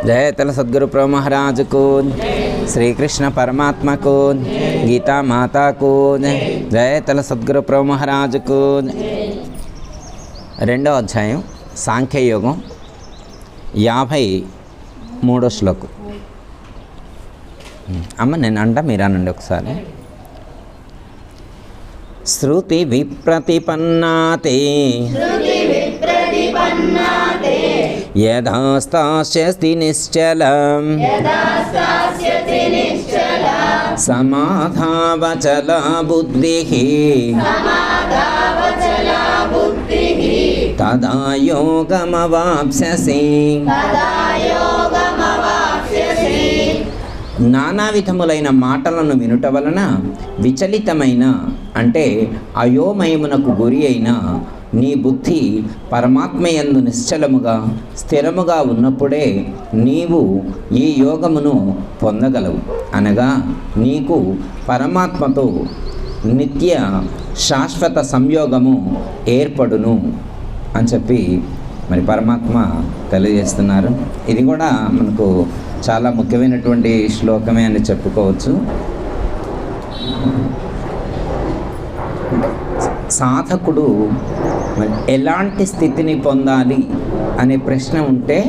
जय तल सद्गुरु प्रभु महाराज को, श्री कृष्ण परमात्मा को, गीता माता को जय तल सद्गुरु प्रभु महाराज को। రెండవ అధ్యాయం సాంఖ్యయోగం 53వ శ్లోకం. అమ్మ నేను అంట మీరు అనండి ఒకసారి. శృతి విప్రతిపన్నాతే యదా స్థాస్యతి నిశ్చలం సమాధావచల బుద్ధిః తదా యోగమవాప్స్యసి. నానా విధములైన మాటలను వినుట వలన విచలితమైన అంటే అయోమయమునకు గురి అయిన నీ బుద్ధి పరమాత్మయందు నిశ్చలముగా స్థిరముగా ఉన్నప్పుడే నీవు ఈ యోగమును పొందగలవు. అనగా నీకు పరమాత్మతో నిత్య శాశ్వత సంయోగము ఏర్పడును అని చెప్పి మరి పరమాత్మ తెలియజేస్తున్నారు. ఇది కూడా మనకు చాలా ముఖ్యమైనటువంటి శ్లోకమే అని చెప్పుకోవచ్చు. సాధకుడు ఎలాంటి స్థితిని పొందాలి అనే ప్రశ్న ఉంటే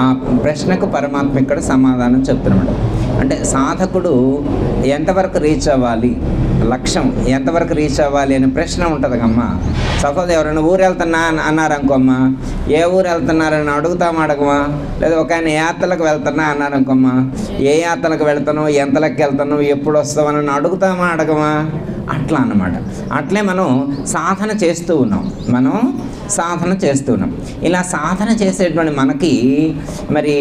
ఆ ప్రశ్నకు పరమాత్మ ఇక్కడ సమాధానం చెప్తున్నాడు. అంటే సాధకుడు ఎంతవరకు రీచ్ అవ్వాలి, లక్ష్యం ఎంతవరకు రీచ్ అవ్వాలి అనే ప్రశ్న ఉంటుంది అమ్మ. సపోజ్ ఎవరైనా ఊరు వెళ్తున్నా అన్నారనుకోమ్మ, ఏ ఊరు వెళ్తున్నారని అడుగుతామా అడగమా? లేదా ఒక ఆయన యాత్రలకు వెళ్తున్నా అన్నారనుకోమ్మ, ఏ యాత్రలకు వెళ్తానో, ఎంతలకు వెళ్తానో, ఎప్పుడు వస్తామని అడుగుతామా అడగమా? అట్లా అన్నమాట. అట్లే మనం సాధన చేస్తూ ఉన్నాం. ఇలా సాధన చేసేటువంటి మనకి మరి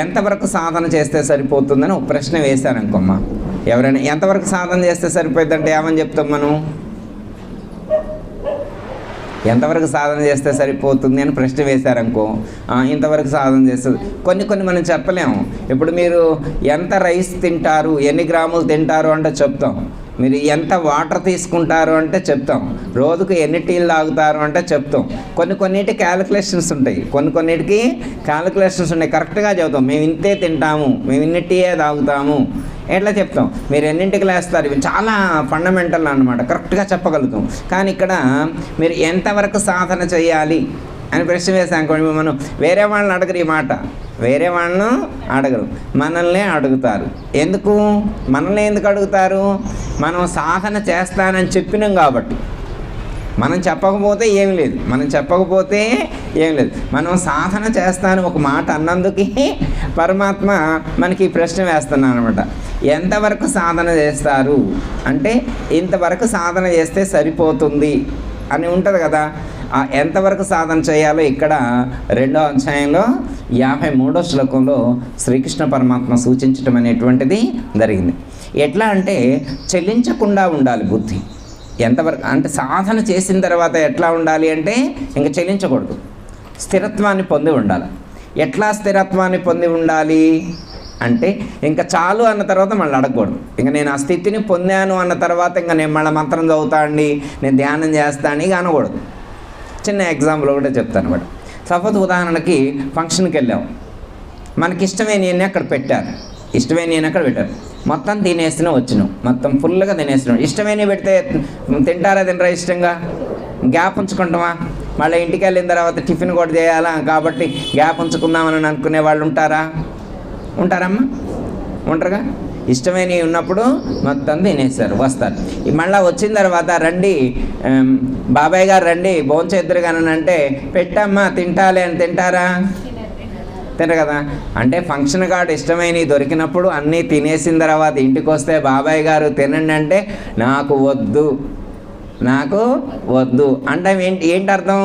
ఎంతవరకు సాధన చేస్తే సరిపోతుందని ఒక ప్రశ్న వేశాను అనుకోమ్మ. ఎవరైనా ఎంతవరకు సాధన చేస్తే సరిపోతుందంటే ఏమని చెప్తాం మనం? ఎంతవరకు సాధన చేస్తే సరిపోతుంది అని ప్రశ్న వేశారనుకో, ఇంతవరకు సాధన చేస్తుంది. కొన్ని మనం చెప్పలేము. ఇప్పుడు మీరు ఎంత రైస్ తింటారు, ఎన్ని గ్రాములు తింటారు అంటే చెప్తాం. మీరు ఎంత వాటర్ తీసుకుంటారు అంటే చెప్తాం. రోజుకు ఎన్ని టీలు తాగుతారు అంటే చెప్తాం. కొన్నిటికి క్యాలిక్యులేషన్స్ ఉంటాయి, కొన్నిటికి క్యాలిక్యులేషన్స్ ఉన్నాయి. కరెక్ట్గా చెబుతాం. మేము ఇంతే తింటాము, మేము ఇన్ని టీయే తాగుతాము, ఎట్లా చెప్తాం. మీరు ఎన్నింటికి లేస్తారు, ఇవి చాలా ఫండమెంటల్ అన్నమాట, కరెక్ట్గా చెప్పగలుగుతాం. కానీ ఇక్కడ మీరు ఎంతవరకు సాధన చేయాలి అని ప్రశ్న వేసాం. మనం వేరే వాళ్ళని అడగరు ఈ మాట, వేరే వాళ్ళను అడగరు, మనల్నే అడుగుతారు. ఎందుకు మనల్ని ఎందుకు అడుగుతారు? మనం సాధన చేస్తానని చెప్పినాం కాబట్టి. మనం చెప్పకపోతే ఏం లేదు, మనం సాధన చేస్తాను ఒక మాట అన్నందుకు పరమాత్మ మనకి ప్రశ్న వేస్తున్నాను అనమాట. ఎంతవరకు సాధన చేస్తారు అంటే ఇంతవరకు సాధన చేస్తే సరిపోతుంది అని ఉంటుంది కదా. ఎంతవరకు సాధన చేయాలో ఇక్కడ 2వ అధ్యాయంలో 53వ శ్లోకంలో శ్రీకృష్ణ పరమాత్మ సూచించడం అనేటువంటిది జరిగింది. ఎట్లా అంటే చెల్లించకుండా ఉండాలి బుద్ధి. ఎంతవరకు అంటే సాధన చేసిన తర్వాత ఎట్లా ఉండాలి అంటే ఇంక చెల్లించకూడదు, స్థిరత్వాన్ని పొంది ఉండాలి. ఎట్లా స్థిరత్వాన్ని పొంది ఉండాలి అంటే ఇంకా చాలు అన్న తర్వాత మళ్ళీ అడగకూడదు. ఇంకా నేను ఆ స్థితిని పొందాను అన్న తర్వాత ఇంకా నేను మళ్ళీ మంత్రం చదువుతా అండి, నేను ధ్యానం చేస్తా అని ఇక అనకూడదు. చిన్న ఎగ్జాంపుల్ ఒకటే చెప్తాను అనమాట. సపోజ్ ఉదాహరణకి ఫంక్షన్కి వెళ్ళాం, మనకి ఇష్టమైనవన్నీ అక్కడ పెట్టారు, మొత్తం తినేస్తూనే వచ్చినాం, మొత్తం ఫుల్గా తినేస్తున్నాం. ఇష్టమైనవి పెడితే తింటారా ఇష్టంగా? గ్యాప్ ఉంచుకుంటామా? మళ్ళీ ఇంటికి వెళ్ళిన తర్వాత టిఫిన్ కూడా చేయాలా కాబట్టి గ్యాప్ ఉంచుకుందామని అనుకునే వాళ్ళు ఉంటారమ్మా? ఉంటారుగా. ఇష్టమైనవి ఉన్నప్పుడు మొత్తం తినేస్తారు, వస్తారు. మళ్ళీ వచ్చిన తర్వాత రండి బాబాయ్ గారు రండి భోంచేద్దరు కానీ అంటే పెట్టమ్మా తింటాలే అని తింటారా? తినరు కదా. అంటే ఫంక్షన్ కార్డు ఇష్టమైనవి దొరికినప్పుడు అన్నీ తినేసిన తర్వాత ఇంటికి వస్తే బాబాయ్ గారు తినండి అంటే నాకు వద్దు అంటే ఏంటి అర్థం?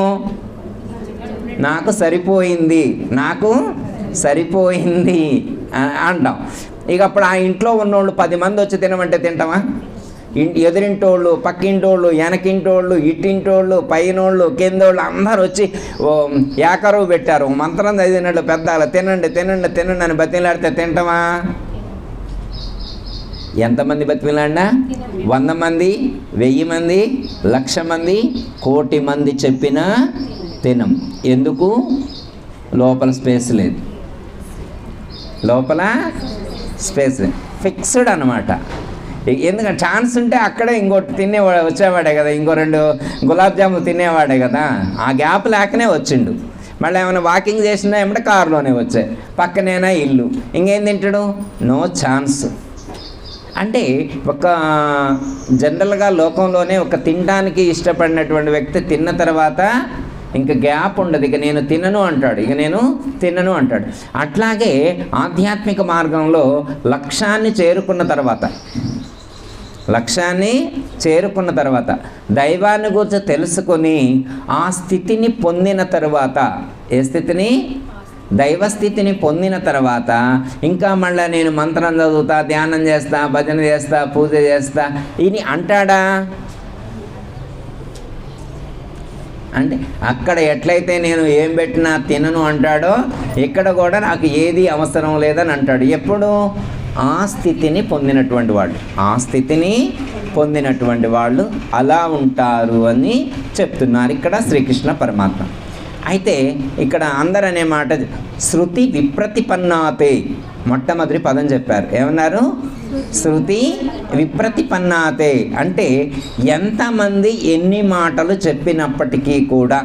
నాకు సరిపోయింది అంటాం. ఇక అప్పుడు ఆ ఇంట్లో ఉన్నోళ్ళు 10 మంది వచ్చి తినమంటే తింటామా? ఎదురింటోళ్ళు, పక్కింటోళ్ళు, వెనకింటోళ్ళు, ఇట్టింటోళ్ళు, పైనోళ్ళు, కిందోళ్ళు అందరూ వచ్చి ఏకరువు పెట్టారు. మంత్రం చదివినట్లు పెద్దాలు తినండి అని బతిలాడితే తింటామా? ఎంతమంది బతిలాడినా 100 మంది, 1000 మంది, 1,00,000 మంది, 1,00,00,000 మంది చెప్పినా తినం. ఎందుకు? లోపల స్పేస్ లేదు. లోపల స్పేస్ ఫిక్స్డ్ అనమాట. ఎందుకంటే ఛాన్స్ ఉంటే అక్కడే ఇంకోటి వచ్చేవాడే కదా, ఇంకో 2 గులాబ్ జాములు తినేవాడే కదా. ఆ గ్యాప్ లేకనే వచ్చిండు. మళ్ళీ ఏమైనా వాకింగ్ చేసినా ఏమంటే కారులోనే వచ్చాయి, పక్కనేనా ఇల్లు, ఇంకేం తింటాడు? No chance. అంటే ఒక జనరల్గా లోకంలోనే ఒక తినడానికి ఇష్టపడినటువంటి వ్యక్తి తిన్న తర్వాత ఇంకా గ్యాప్ ఉండదు, ఇక నేను తినను అంటాడు. అట్లాగే ఆధ్యాత్మిక మార్గంలో లక్ష్యాన్ని చేరుకున్న తర్వాత దైవాన్ని గురించి తెలుసుకొని ఆ స్థితిని పొందిన తర్వాత, ఏ స్థితిని? దైవస్థితిని పొందిన తర్వాత ఇంకా మళ్ళీ నేను మంత్రం చదువుతా, ధ్యానం చేస్తా, భజన చేస్తా, పూజ చేస్తా ఇది అంటాడా? అంటే అక్కడ ఎట్లయితే నేను ఏం పెట్టినా తినను అంటాడో ఇక్కడ కూడా నాకు ఏది అవసరం లేదని అంటాడు. ఎప్పుడు? ఆ స్థితిని పొందినటువంటి వాళ్ళు అలా ఉంటారు అని చెప్తున్నారు ఇక్కడ శ్రీకృష్ణ పరమాత్మ. అయితే ఇక్కడ అందరనే మాట శృతి విప్రతిపన్నాతే, మొట్టమొదటి పదం చెప్పారు. ఏమన్నారు? శృతి విప్రతిపన్నాతే అంటే ఎంతమంది ఎన్ని మాటలు చెప్పినప్పటికీ కూడా,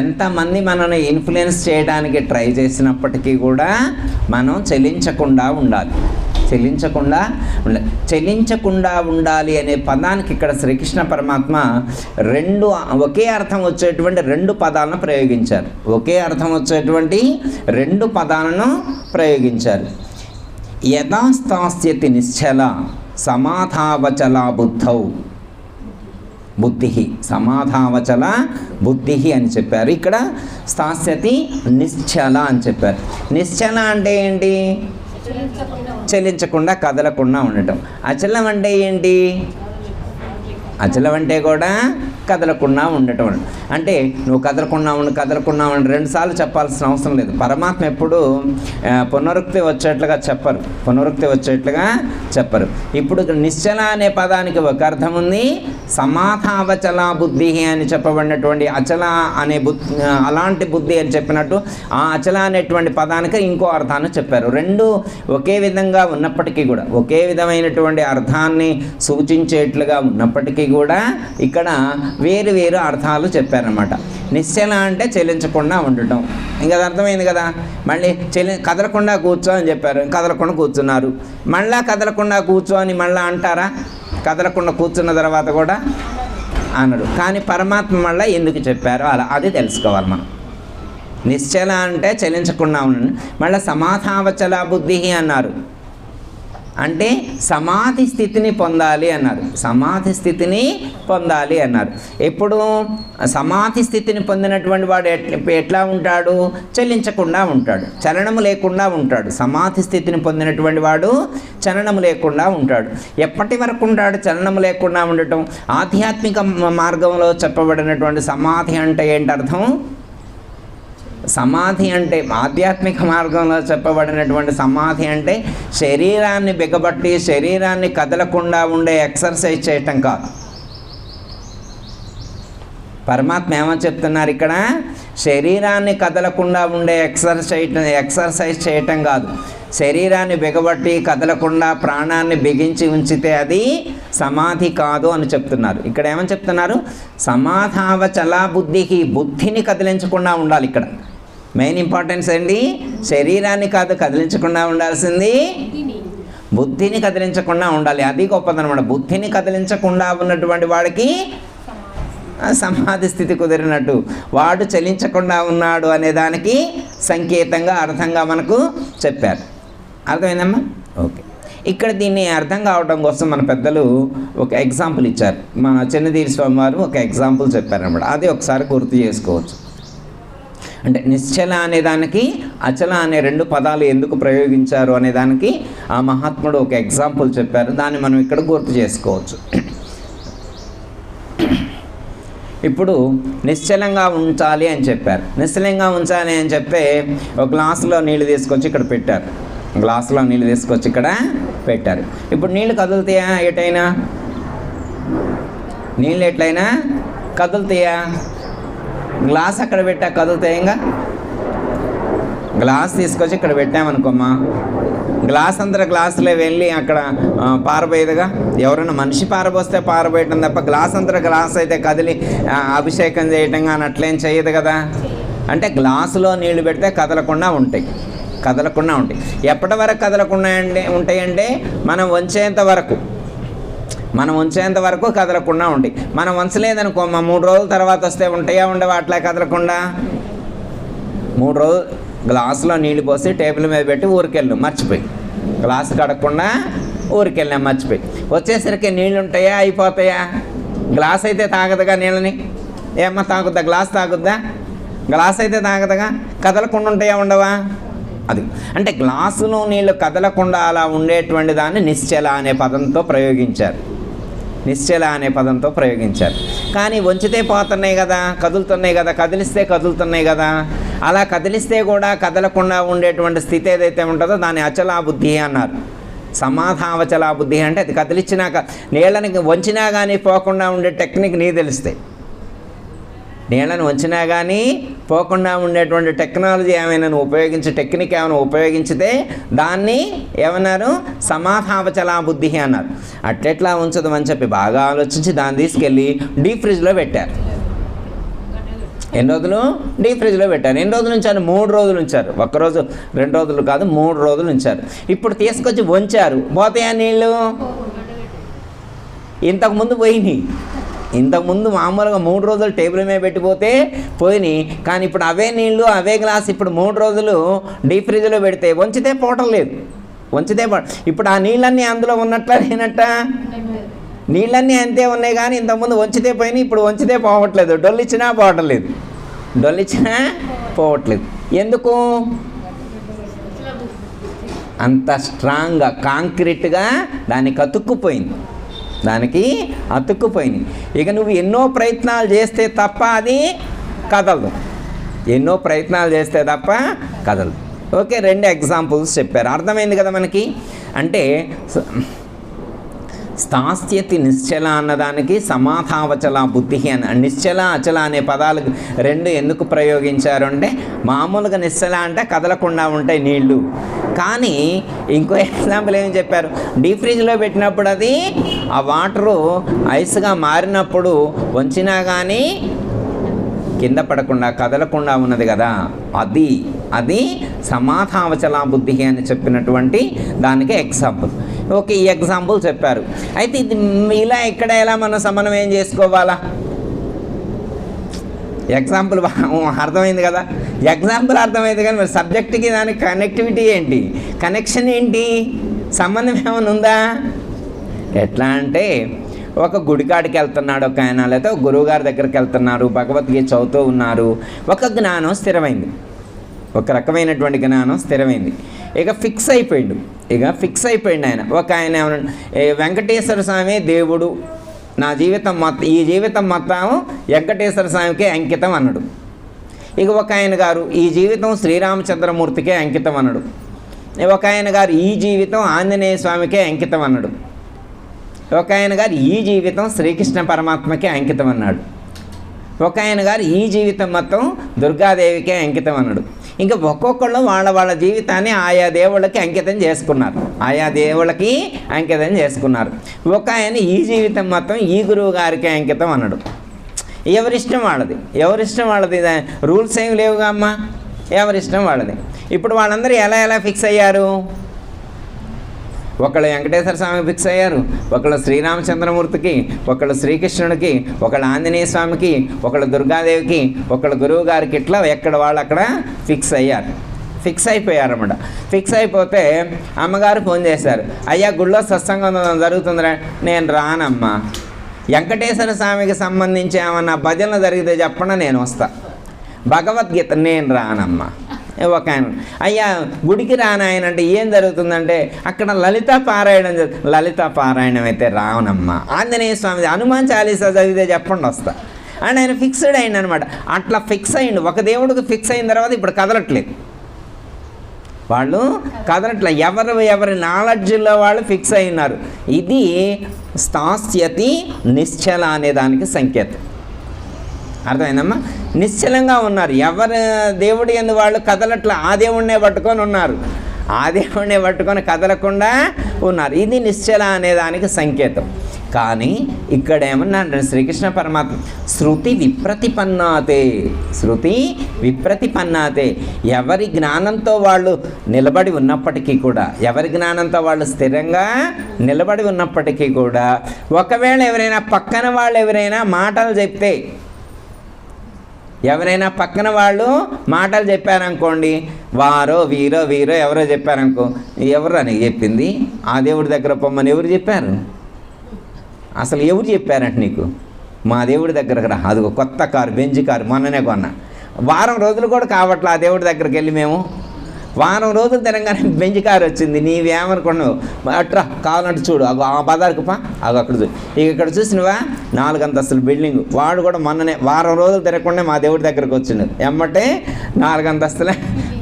ఎంతమంది మనల్ని ఇన్ఫ్లుయెన్స్ చేయడానికి ట్రై చేసినప్పటికీ కూడా మనం చలించకుండా ఉండాలి అనే పదానికి ఇక్కడ శ్రీకృష్ణ పరమాత్మ ఒకే అర్థం వచ్చేటువంటి 2 పదాలను ప్రయోగించారు. యథాస్థాస్యతి నిశ్చల సమాధావచల బుద్ధి అని చెప్పారు. ఇక్కడ స్థాస్యతి నిశ్చల అని చెప్పారు. నిశ్చల అంటే ఏంటి? చలించకుండా, కదలకుండా ఉండటం. అచలం అంటే ఏంటి? అచలం అంటే కూడా కదలకుండా ఉండటం. అంటే నువ్వు కదలకుండా ఉండు 2 సార్లు చెప్పాల్సిన అవసరం లేదు. పరమాత్మ ఎప్పుడు పునరుక్తి వచ్చేట్లుగా చెప్పరు. ఇప్పుడు నిశ్చల అనే పదానికి ఒక అర్థం ఉంది, సమాధావచల బుద్ధి అని చెప్పబడినటువంటి అచల అనే అలాంటి బుద్ధి అని చెప్పినట్టు ఆ అచల అనేటువంటి పదానికి ఇంకో అర్థాన్ని చెప్పారు. 2 ఒకే విధంగా ఉన్నప్పటికీ కూడా, ఒకే విధమైనటువంటి అర్థాన్ని సూచించేట్లుగా ఉన్నప్పటికీ కూడా ఇక్కడ వేరు అర్థాలు చెప్పారన్నమాట. నిశ్చల అంటే చెల్లించకుండా ఉండటం, ఇంకా అది అర్థమైంది కదా. మళ్ళీ కదలకుండా కూర్చో అని చెప్పారు, కదలకుండా కూర్చున్నారు. మళ్ళా కదలకుండా కూర్చో అని మళ్ళీ అంటారా? కదలకుండా కూర్చున్న తర్వాత కూడా అనరు. కానీ పరమాత్మ మళ్ళీ ఎందుకు చెప్పారో అది తెలుసుకోవాలి మనం. నిశ్చల అంటే చెల్లించకుండా ఉండండి. మళ్ళీ సమాధావచల బుద్ధి అన్నారు, అంటే సమాధి స్థితిని పొందాలి అన్నారు. ఎప్పుడు సమాధి స్థితిని పొందినటువంటి వాడు ఎట్లా ఉంటాడు? చెల్లించకుండా ఉంటాడు, చలనము లేకుండా ఉంటాడు. సమాధి స్థితిని పొందినటువంటి వాడు చలనము లేకుండా ఉంటాడు. ఎప్పటి వరకు ఉంటాడు చలనము లేకుండా ఉండటం? ఆధ్యాత్మిక మార్గంలో చెప్పబడినటువంటి సమాధి అంటే ఏంటి అర్థం? సమాధి అంటే ఆధ్యాత్మిక మార్గంలో చెప్పబడినటువంటి సమాధి అంటే శరీరాన్ని బిగబట్టి శరీరాన్ని కదలకుండా ఉండే ఎక్సర్సైజ్ చేయటం కాదు. పరమాత్మ ఏమని చెప్తున్నారు ఇక్కడ? శరీరాన్ని కదలకుండా ఉండే ఎక్సర్సైజ్ చేయటం కాదు. శరీరాన్ని బిగబట్టి కదలకుండా ప్రాణాన్ని బిగించి ఉంచితే అది సమాధి కాదు అని చెప్తున్నారు. ఇక్కడ ఏమని చెప్తున్నారు? సమాధావచల బుద్ధిని కదిలించకుండా ఉండాలి. ఇక్కడ మెయిన్ ఇంపార్టెన్స్ ఏంటి? శరీరాన్ని కాదు కదిలించకుండా ఉండాల్సింది, బుద్ధిని కదిలించకుండా ఉండాలి. అది గొప్పదనమాట. బుద్ధిని కదిలించకుండా ఉన్నటువంటి వాడికి సమాధి స్థితి కుదిరినట్టు, వాడు చలించకుండా ఉన్నాడు అనే దానికి సంకేతంగా అర్థంగా మనకు చెప్పారు. అర్థమైందమ్మా? ఓకే. ఇక్కడ దీన్ని అర్థం కావడం కోసం మన పెద్దలు ఒక ఎగ్జాంపుల్ ఇచ్చారు. మన చిన్నదీరి స్వామి వారు ఒక ఎగ్జాంపుల్ చెప్పారన్నమాట. అది ఒకసారి గుర్తు చేసుకోవచ్చు. అంటే నిశ్చల అనేదానికి అచల అనే 2 పదాలు ఎందుకు ప్రయోగించారు అనేదానికి ఆ మహాత్ముడు ఒక ఎగ్జాంపుల్ చెప్పారు. దాన్ని మనం ఇక్కడ గుర్తు చేసుకోవచ్చు. ఇప్పుడు నిశ్చలంగా ఉంచాలి అని చెప్పారు. నిశ్చలంగా ఉంచాలి అని చెప్తే ఒక గ్లాసులో నీళ్ళు తీసుకొచ్చి ఇక్కడ పెట్టారు. ఇప్పుడు నీళ్ళు కదులుతాయా? ఎటైనా నీళ్ళు ఎట్లయినా కదులుతాయా? గ్లాస్ అక్కడ పెట్టా కదులుతాయి? ఇంకా గ్లాస్ తీసుకొచ్చి ఇక్కడ పెట్టామనుకోమ్మా, గ్లాస్ అంతా గ్లాసులో వెళ్ళి అక్కడ పారబోయేదిగా. ఎవరైనా మనిషి పారబోస్తే పారబోయటం తప్ప గ్లాస్ అంతా గ్లాస్ అయితే కదిలి అభిషేకం చేయటం కానీ అట్లేం చేయదు కదా. అంటే గ్లాసులో నీళ్లు పెడితే కదలకుండా ఉంటాయి. ఎప్పటి వరకు కదలకుండా ఉంటాయంటే మనం వంచేంత వరకు కదలకుండా ఉంటాయి. మనం వంచలేదనుకో, 3 రోజుల తర్వాత వస్తే ఉంటాయా ఉండవా అట్లా కదలకుండా? 3 రోజులు గ్లాసులో నీళ్ళు పోసి టేబుల్ మీద పెట్టి ఊరికెళ్ళాం మర్చిపోయి, గ్లాసు కడగకుండా ఊరికెళ్ళాం మర్చిపోయి, వచ్చేసరికి నీళ్ళు ఉంటాయా అయిపోతాయా? గ్లాస్ అయితే తాగదుగా నీళ్ళని. ఏమ్మా తాగుద్దా? గ్లాస్ తాగుద్దా? గ్లాస్ అయితే తాగదుగా. కదలకుండా ఉంటాయా ఉండవా? అది అంటే గ్లాసులో నీళ్ళు కదలకుండా అలా ఉండేటువంటి దాన్ని నిశ్చల అనే పదంతో ప్రయోగించారు. కానీ వంచితే పోతున్నాయి కదా, కదులుతున్నాయి కదా, కదిలిస్తున్నాయి కదా. అలా కదిలిస్తే కూడా కదలకుండా ఉండేటువంటి స్థితి ఏదైతే ఉంటుందో దాన్ని అచలా బుద్ధి అన్నారు. సమాధావచలా బుద్ధి అంటే అది కదిలిచ్చినాక నీళ్ళని వంచినా కానీ పోకుండా ఉండే టెక్నిక్ నీ తెలుస్తాయి. నీళ్ళని వంచినా కానీ పోకుండా ఉండేటువంటి టెక్నాలజీ ఏమైనా టెక్నిక్ ఏమైనా ఉపయోగించితే దాన్ని ఏమన్నారు? సమాధావచలా బుద్ధి అన్నారు. అట్లెట్లా ఉంచదు అని చెప్పి బాగా ఆలోచించి దాన్ని తీసుకెళ్ళి డీప్ ఫ్రిడ్జ్లో పెట్టారు. ఎన్ని రోజులు? డీప్ ఫ్రిడ్జ్లో పెట్టారు. ఎన్ని రోజులు ఉంచారు? 3 రోజులు ఉంచారు. 1 రోజు 2 రోజులు కాదు, 3 రోజులు ఉంచారు. ఇప్పుడు తీసుకొచ్చి వంచారు, పోతాయా నీళ్ళు? ఇంతకుముందు పోయినాయి. ఇంతకుముందు మామూలుగా 3 రోజులు టేబుల్ మీద పెట్టిపోతే పోయినాయి. కానీ ఇప్పుడు అవే నీళ్ళు అవే గ్లాస్ ఇప్పుడు 3 రోజులు డీప్ ఫ్రిడ్జ్లో పెడితే వంచితే పోవటం లేదు. ఇప్పుడు ఆ నీళ్ళన్నీ అందులో ఉన్నట్లా లేనట్ట? నీళ్ళన్నీ అంతే ఉన్నాయి కానీ ఇంతకుముందు వంచితే పోయినాయి, ఇప్పుడు వంచితే పోవట్లేదు. డొల్లిచ్చినా పోవట్లేదు. ఎందుకు? అంత స్ట్రాంగ్గా కాంక్రీట్గా దానికి అతుక్కుపోయింది. ఇక నువ్వు ఎన్నో ప్రయత్నాలు చేస్తే తప్ప అది కదలదు. ఓకే, 2 ఎగ్జాంపుల్స్ చెప్పారు. అర్థమైంది కదా మనకి? అంటే స్థాస్యతి నిశ్చల అన్నదానికి సమాధావచల బుద్ధి అని, నిశ్చల అచల అనే పదాలు 2 ఎందుకు ప్రయోగించారు అంటే, మామూలుగా నిశ్చల అంటే కదలకుండా ఉంటాయి నీళ్ళు. కానీ ఇంకో ఎగ్జాంపుల్ ఏం చెప్పారు? డీప్ ఫ్రిడ్జ్లో పెట్టినప్పుడు అది ఆ వాటరు ఐస్గా మారినప్పుడు వంచినా కానీ కింద పడకుండా కదలకుండా ఉన్నది కదా, అది సమాధావచలా బుద్ధి అని చెప్పినటువంటి దానికి ఎగ్జాంపుల్. ఓకే, ఈ ఎగ్జాంపుల్ చెప్పారు. అయితే ఇది ఇలా ఇక్కడ ఎలా మనం సమన్వయం చేసుకోవాలా? ఎగ్జాంపుల్ అర్థమైంది కదా, కానీ మరి సబ్జెక్ట్కి దానికి కనెక్టివిటీ ఏంటి, కనెక్షన్ ఏంటి, సంబంధం ఏమైనా ఉందా? ఎట్లా అంటే ఒక గుడికాడికి వెళ్తున్నాడు ఒక ఆయన, లేకపోతే ఒక గురువుగారి దగ్గరికి వెళ్తున్నారు, భగవద్గీత చదువుతూ ఉన్నారు. ఒక జ్ఞానం స్థిరమైంది, ఒక రకమైనటువంటి జ్ఞానం స్థిరమైంది. ఇక ఫిక్స్ అయిపోయిండు ఆయన. ఒక ఆయన వెంకటేశ్వర స్వామి దేవుడు, నా జీవితం మొత్తం ఈ జీవితం మొత్తం వెంకటేశ్వర స్వామికే అంకితం అన్నాడు. ఇక ఒక ఆయన గారు ఈ జీవితం శ్రీరామచంద్రమూర్తికే అంకితం అన్నాడు. ఒక ఆయన గారు ఈ జీవితం ఆంజనేయ స్వామికే అంకితం అన్నాడు. ఒక ఆయన గారు ఈ జీవితం శ్రీకృష్ణ పరమాత్మకే అంకితం అన్నాడు. ఒక ఆయన గారు ఈ జీవితం మొత్తం దుర్గాదేవికే అంకితం అన్నాడు. ఇంకా ఒక్కొక్కళ్ళు వాళ్ళ జీవితాన్ని ఆయా దేవుళ్ళకి అంకితం చేసుకున్నారు. ఒక ఆయన ఈ జీవితం మొత్తం ఈ గురువు గారికి అంకితం అన్నాడు. ఎవరిష్టం వాళ్ళది, రూల్స్ ఏమి లేవుగా అమ్మా, ఎవరిష్టం వాళ్ళది. ఇప్పుడు వాళ్ళందరూ ఎలా ఫిక్స్ అయ్యారు? ఒకళ్ళు వెంకటేశ్వర స్వామికి ఫిక్స్ అయ్యారు, ఒకళ్ళు శ్రీరామచంద్రమూర్తికి, ఒకళ్ళు శ్రీకృష్ణుడికి, ఒకళ్ళు ఆంజనేయ స్వామికి, ఒకళ్ళు దుర్గాదేవికి, ఒకళ్ళు గురువు గారికి, ఇట్లా ఎక్కడ వాళ్ళు అక్కడ ఫిక్స్ అయిపోయారన్నమాట. ఫిక్స్ అయిపోతే అమ్మగారు ఫోన్ చేశారు, అయ్యా గుళ్ళో సత్సంగం జరుగుతుందిరా. నేను రానమ్మా, వెంకటేశ్వర స్వామికి సంబంధించి ఏమన్నా భజనలు జరిగితే చెప్పండి నేను వస్తా, భగవద్గీత నేను రానమ్మా. ఒక ఆయన, అయ్యా గుడికి రానాయన అంటే ఏం జరుగుతుందంటే అక్కడ లలితా పారాయణం అయితే రావనమ్మా, ఆంజనేయ స్వామి హనుమాన్ చాలీసా చదివితే చెప్పండి వస్తా అని ఆయన ఫిక్స్డ్ అయింది అనమాట. అట్లా ఫిక్స్ అయ్యిండు. ఒక దేవుడికి ఫిక్స్ అయిన తర్వాత ఇప్పుడు కదలట్లేదు, వాళ్ళు ఎవరి నాలెడ్జ్లో వాళ్ళు ఫిక్స్ అయినారు. ఇది స్థాస్యతి నిశ్చల అనే దానికి సంకేతం. అర్థమైందమ్మా? నిశ్చలంగా ఉన్నారు. ఎవరు దేవుడి యందు వాళ్ళు కదలట్లా, ఆ దేవుడినే పట్టుకొని ఉన్నారు, ఆ దేవుడినే పట్టుకొని కదలకుండా ఉన్నారు. ఇది నిశ్చల అనేదానికి సంకేతం. కానీ ఇక్కడ ఏమన్నా శ్రీకృష్ణ పరమాత్మ శృతి విప్రతిపన్నాతే, శృతి విప్రతిపన్నాతే, ఎవరి జ్ఞానంతో వాళ్ళు నిలబడి ఉన్నప్పటికీ కూడా, ఎవరి జ్ఞానంతో వాళ్ళు స్థిరంగా నిలబడి ఉన్నప్పటికీ కూడా, ఒకవేళ ఎవరైనా పక్కన వాళ్ళు ఎవరైనా మాటలు చెప్తే, ఎవరైనా పక్కన వాళ్ళు మాటలు చెప్పారనుకోండి, వారో వీరో ఎవరో చెప్పారనుకో, ఎవరు అని చెప్పింది, ఆ దేవుడి దగ్గర పొమ్మని ఎవరు చెప్పారు? అసలు ఎవరు చెప్పారంట నీకు? మా దేవుడి దగ్గరకు రా, అది కొత్త కారు, బెంజ్ కారు మొన్ననే కొన్నా, వారం రోజులు కూడా కావట్లే ఆ దేవుడి దగ్గరికి వెళ్ళి మేము, వారం రోజులు తిరగానే బెంజ్ కారు వచ్చింది. నీవేమనుకున్నావు? అట్రా కావాలంటే చూడు, ఆ బజార్కు పా, అక్కడ చూడు, ఇక్కడ చూసినవా 4 అంతస్తుల బిల్డింగ్, వాడు కూడా మొన్ననే వారం రోజులు తిరగకుండా మా దేవుడి దగ్గరకు వచ్చిండు, ఎమ్మటే 4 అంతస్తుల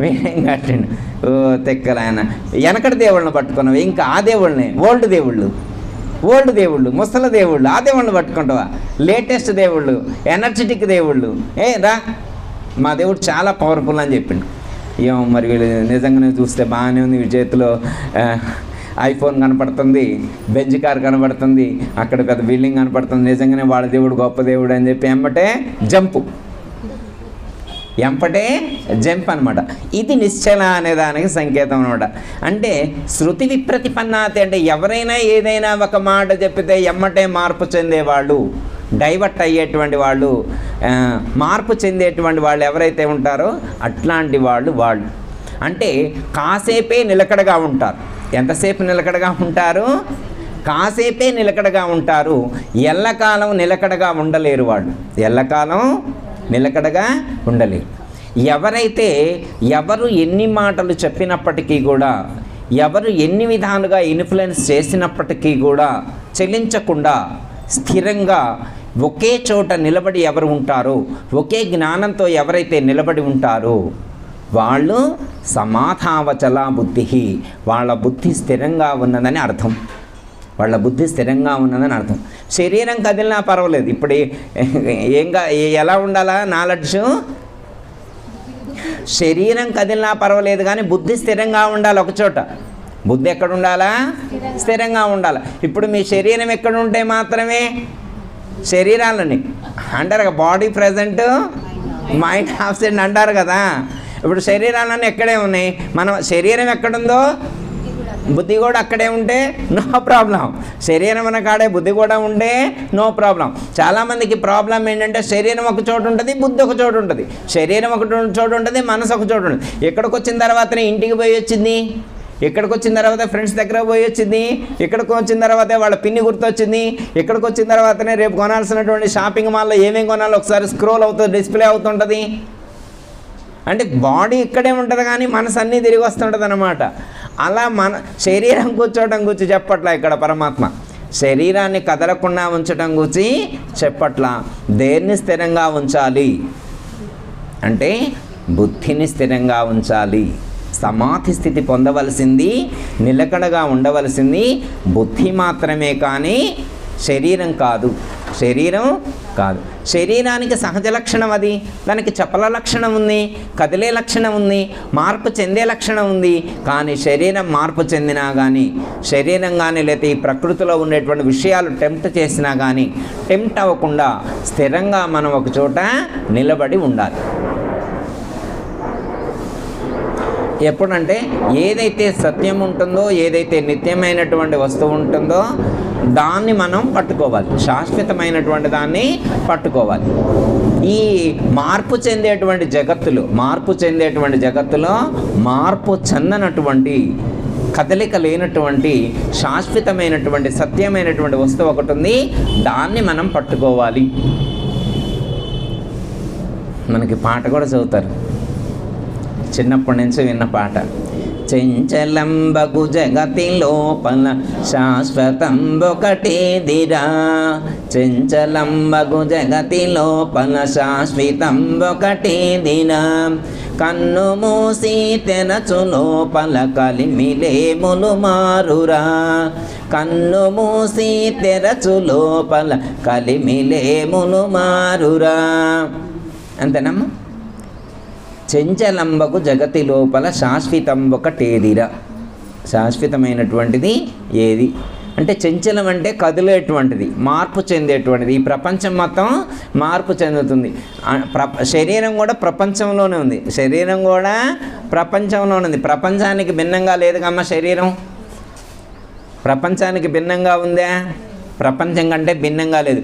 బిల్డింగ్ కట్టిండు. ఓ తెక్కలాయన, వెనకటి దేవుళ్ళని పట్టుకున్నావు, ఇంకా ఆ దేవుళ్ళని, ఓల్డ్ దేవుళ్ళు, ముసలి దేవుళ్ళు, ఆ దేవుళ్ళని పట్టుకుంటావా? లేటెస్ట్ దేవుళ్ళు, ఎనర్జెటిక్ దేవుళ్ళు, రా మా దేవుడు చాలా పవర్ఫుల్ అని చెప్పిండు. ఏమో మరి వీళ్ళు నిజంగానే చూస్తే బాగానే ఉంది, వీడి చేతిలో ఐఫోన్ కనపడుతుంది, బెంజ్ కార్ కనపడుతుంది, అక్కడ పెద్ద బిల్డింగ్ కనపడుతుంది, నిజంగానే వాళ్ళ దేవుడు గొప్ప దేవుడు అని చెప్పి ఎంపటే జంప్ అనమాట. ఇది నిశ్చల అనే దానికి సంకేతం అనమాట. అంటే శృతి విప్రతిపన్నాతి అంటే ఎవరైనా ఏదైనా ఒక మాట చెప్పితే ఎమ్మటే మార్పు చెందేవాళ్ళు, డైవర్ట్ అయ్యేటువంటి వాళ్ళు, మార్పు చెందేటువంటి వాళ్ళు ఎవరైతే ఉంటారో అట్లాంటి వాళ్ళు అంటే కాసేపే నిలకడగా ఉంటారు. ఎంతసేపు నిలకడగా ఉంటారు? కాసేపే నిలకడగా ఉంటారు. ఎల్లకాలం నిలకడగా ఉండలేరు వాళ్ళు, ఎల్లకాలం నిలకడగా ఉండలేరు. ఎవరు ఎన్ని మాటలు చెప్పినప్పటికీ కూడా, ఎవరు ఎన్ని విధాలుగా ఇన్ఫ్లుయెన్స్ చేసినప్పటికీ కూడా చెలించకుండా స్థిరంగా ఒకే చోట నిలబడి ఎవరు ఉంటారో, ఒకే జ్ఞానంతో ఎవరైతే నిలబడి ఉంటారో వాళ్ళు సమాధావచల బుద్ధి, వాళ్ళ బుద్ధి స్థిరంగా ఉన్నదని అర్థం, వాళ్ళ బుద్ధి స్థిరంగా ఉన్నదని అర్థం. శరీరం కదిలినా పర్వాలేదు, ఇప్పుడు ఎలా ఉండాలా నాలెడ్జ్? శరీరం కదిలినా పర్వాలేదు కానీ బుద్ధి స్థిరంగా ఉండాలి ఒకచోట. బుద్ధి ఎక్కడ ఉండాలా? స్థిరంగా ఉండాలి. ఇప్పుడు మీ శరీరం ఎక్కడ ఉంటే మాత్రమే శరీరాలని అంటారు కదా, బాడీ ప్రజెంట్ మైండ్ ఆబ్సెంట్ అంటారు కదా. ఇప్పుడు శరీరాలన్నీ ఎక్కడే ఉన్నాయి, మనం శరీరం ఎక్కడుందో బుద్ధి కూడా అక్కడే ఉంటే నో ప్రాబ్లం, శరీరం అన్న కాడే బుద్ధి కూడా ఉంటే నో ప్రాబ్లం. చాలామందికి ప్రాబ్లం ఏంటంటే శరీరం ఒక చోటు ఉంటుంది, బుద్ధి ఒక చోటు ఉంటుంది, శరీరం ఒక చోటు ఉంటుంది, మనసు ఒక చోటు ఉంటుంది. ఎక్కడికి వచ్చిన తర్వాతనే ఇంటికి పోయి వచ్చింది, ఇక్కడికి వచ్చిన తర్వాత ఫ్రెండ్స్ దగ్గర పోయి వచ్చింది, ఇక్కడికి వచ్చిన తర్వాతే వాళ్ళ పిన్ని గుర్తొచ్చింది, ఇక్కడికి వచ్చిన తర్వాతనే రేపు కొనాల్సినటువంటి షాపింగ్ మాల్లో ఏమేమి కొనాలో ఒకసారి స్క్రోల్ అవుతుంది, డిస్ప్లే అవుతుంటుంది. అంటే బాడీ ఇక్కడే ఉంటుంది కానీ మనసు అన్నీ తిరిగి వస్తుంటుంది అన్నమాట. అలా మన శరీరం కూర్చోవడం గురించి చెప్పట్లా ఇక్కడ పరమాత్మ, శరీరాన్ని కదలకుండా ఉంచడం గురించి చెప్పట్లా. దేన్ని స్థిరంగా ఉంచాలి అంటే బుద్ధిని స్థిరంగా ఉంచాలి. సమాధి స్థితి పొందవలసింది, నిలకడగా ఉండవలసింది బుద్ధి మాత్రమే కానీ శరీరం కాదు, శరీరం కాదు. శరీరానికి సహజ లక్షణం అది, దానికి చపల లక్షణం ఉంది, కదిలే లక్షణం ఉంది, మార్పు చెందే లక్షణం ఉంది. కానీ శరీరం మార్పు చెందినా కానీ, శరీరం కానీ లేకపోతే ఈ ప్రకృతిలో ఉండేటువంటి విషయాలు టెంప్ట్ చేసినా కానీ టెంప్ట్ అవ్వకుండా స్థిరంగా మనం ఒక చోట నిలబడి ఉండాలి. ఎప్పుడంటే ఏదైతే సత్యం ఉంటుందో, ఏదైతే నిత్యమైనటువంటి వస్తువు ఉంటుందో దాన్ని మనం పట్టుకోవాలి, శాశ్వతమైనటువంటి దాన్ని పట్టుకోవాలి. ఈ మార్పు చెందేటువంటి జగత్తులో మార్పు చెందనటువంటి, కదలిక లేనటువంటి శాశ్వతమైనటువంటి సత్యమైనటువంటి వస్తువు ఒకటి ఉంది, దాన్ని మనం పట్టుకోవాలి. మనకి పాట కూడా చదువుతారు, చిన్నప్పటి నుంచి విన్న పాట, చెంచలంబగు జగతి లోపల శాశ్వతంబొకటేదిరా. చెంచలంబగు జగతి లోపల శాశ్వతంబొకటేదిరా. కన్ను మూసి తెరచు లోపల కలిమిలేములు మారురా. కన్ను మూసి తెరచు లోపల కలిమిలేములు మారురా. అంతేనమ్మా. చెంచలంబకు జగతి లోపల శాశ్వతంబొకటేదిరా. శాశ్వతమైనటువంటిది ఏది అంటే చంచలం అంటే కదిలేటువంటిది, మార్పు చెందేటువంటిది. ఈ ప్రపంచం మొత్తం మార్పు చెందుతుంది. శరీరం కూడా ప్రపంచంలోనే ఉంది. శరీరం కూడా ప్రపంచంలోనే ఉంది. ప్రపంచానికి భిన్నంగా లేదు కమ్మ శరీరం. ప్రపంచానికి భిన్నంగా ఉందా? ప్రపంచం కంటే భిన్నంగా లేదు.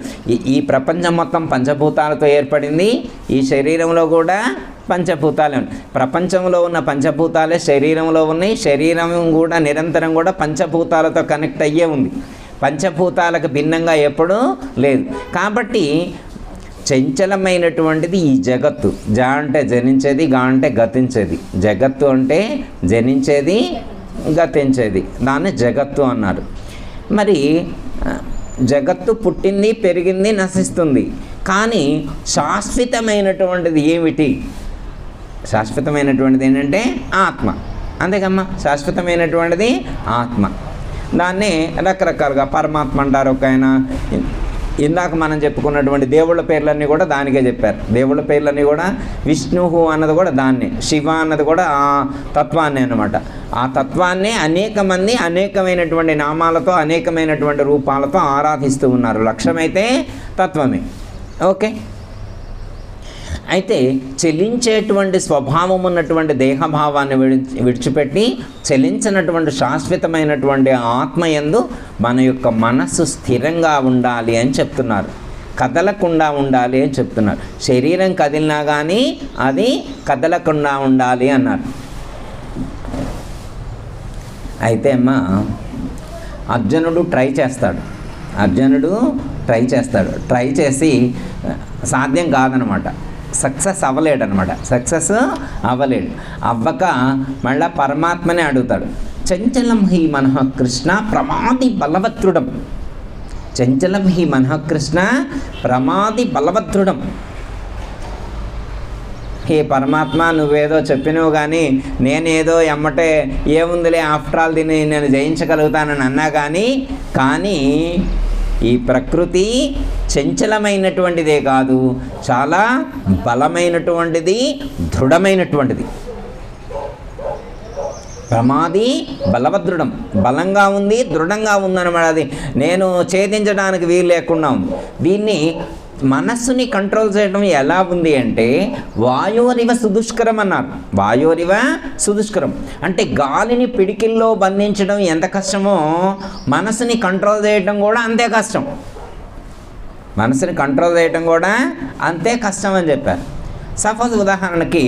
ఈ ప్రపంచం మొత్తం పంచభూతాలతో ఏర్పడింది. ఈ శరీరంలో కూడా పంచభూతాలే ఉన్నాయి. ప్రపంచంలో ఉన్న పంచభూతాలే శరీరంలో ఉన్నాయి. శరీరం కూడా నిరంతరం కూడా పంచభూతాలతో కనెక్ట్ అయ్యే ఉంది. పంచభూతాలకు భిన్నంగా ఎప్పుడూ లేదు. కాబట్టి చంచలమైనటువంటిది ఈ జగత్తు. జ అంటే జనించేది, గా అంటే గతించేది. జగత్తు అంటే జనించేది, గతించేది. దాన్ని జగత్తు అన్నారు. మరి జగత్తు పుట్టింది, పెరిగింది, నశిస్తుంది. కానీ శాశ్వతమైనటువంటిది ఏమిటి? శాశ్వతమైనటువంటిది ఏంటంటే ఆత్మ. అంతేకమ్మా, శాశ్వతమైనటువంటిది ఆత్మ. దాన్ని రకరకాలుగా పరమాత్మ అంటారు. ఒక ఆయన ఇందాక మనం చెప్పుకున్నటువంటి దేవుళ్ళ పేర్లన్నీ కూడా దానికే చెప్పారు. దేవుళ్ళ పేర్లన్నీ కూడా విష్ణువు అన్నది కూడా దాన్నే, శివ అన్నది కూడా ఆ తత్వాన్ని అన్నమాట. ఆ తత్వాన్ని అనేక మంది అనేకమైనటువంటి నామాలతో అనేకమైనటువంటి రూపాలతో ఆరాధిస్తూ ఉన్నారు. లక్ష్యమైతే తత్వమే. ఓకే. అయితే చెలించేటువంటి స్వభావం ఉన్నటువంటి దేహభావాన్ని విడిచిపెట్టి చెలించినటువంటి శాశ్వతమైనటువంటి ఆత్మయందు మన యొక్క మనస్సు స్థిరంగా ఉండాలి అని చెప్తున్నారు. కదలకుండా ఉండాలి అని చెప్తున్నారు. శరీరం కదిలినా కానీ అది కదలకుండా ఉండాలి అన్నారు. అయితే అమ్మ అర్జునుడు ట్రై చేసి సాధ్యం కాదనమాట. సక్సెస్ అవ్వలేడు. అవ్వక మళ్ళా పరమాత్మనే అడుగుతాడు. చంచలం హి మనః కృష్ణ ప్రమాది బలవత్రుడం. చంచలం హి మనః కృష్ణ ప్రమాది బలవత్రుడం. హే పరమాత్మ, నువ్వేదో చెప్పినవు కానీ నేనేదో ఎమ్మటే ఏముందిలే ఆఫ్టర్ ఆల్ దీన్ని నేను జయించగలుగుతానని అన్నా కానీ ఈ ప్రకృతి చంచలమైనటువంటిదే కాదు, చాలా బలమైనటువంటిది, దృఢమైనటువంటిది. ప్రమాది బలవదృఢం, బలంగా ఉంది, దృఢంగా ఉందన్నమాట. అది నేను ఛేదించడానికి వీలు లేకుండా ఉంది. దీన్ని మనస్సుని కంట్రోల్ చేయడం ఎలా ఉంది అంటే వాయోరివ సుదుష్కరం అన్నారు. వాయోరివ సుదుష్కరం అంటే గాలిని పిడికిల్లో బంధించడం ఎంత కష్టమో మనసుని కంట్రోల్ చేయడం కూడా అంతే కష్టం. మనసుని కంట్రోల్ చేయడం కూడా అంతే కష్టం అని చెప్పారు. సపోజ్ ఉదాహరణకి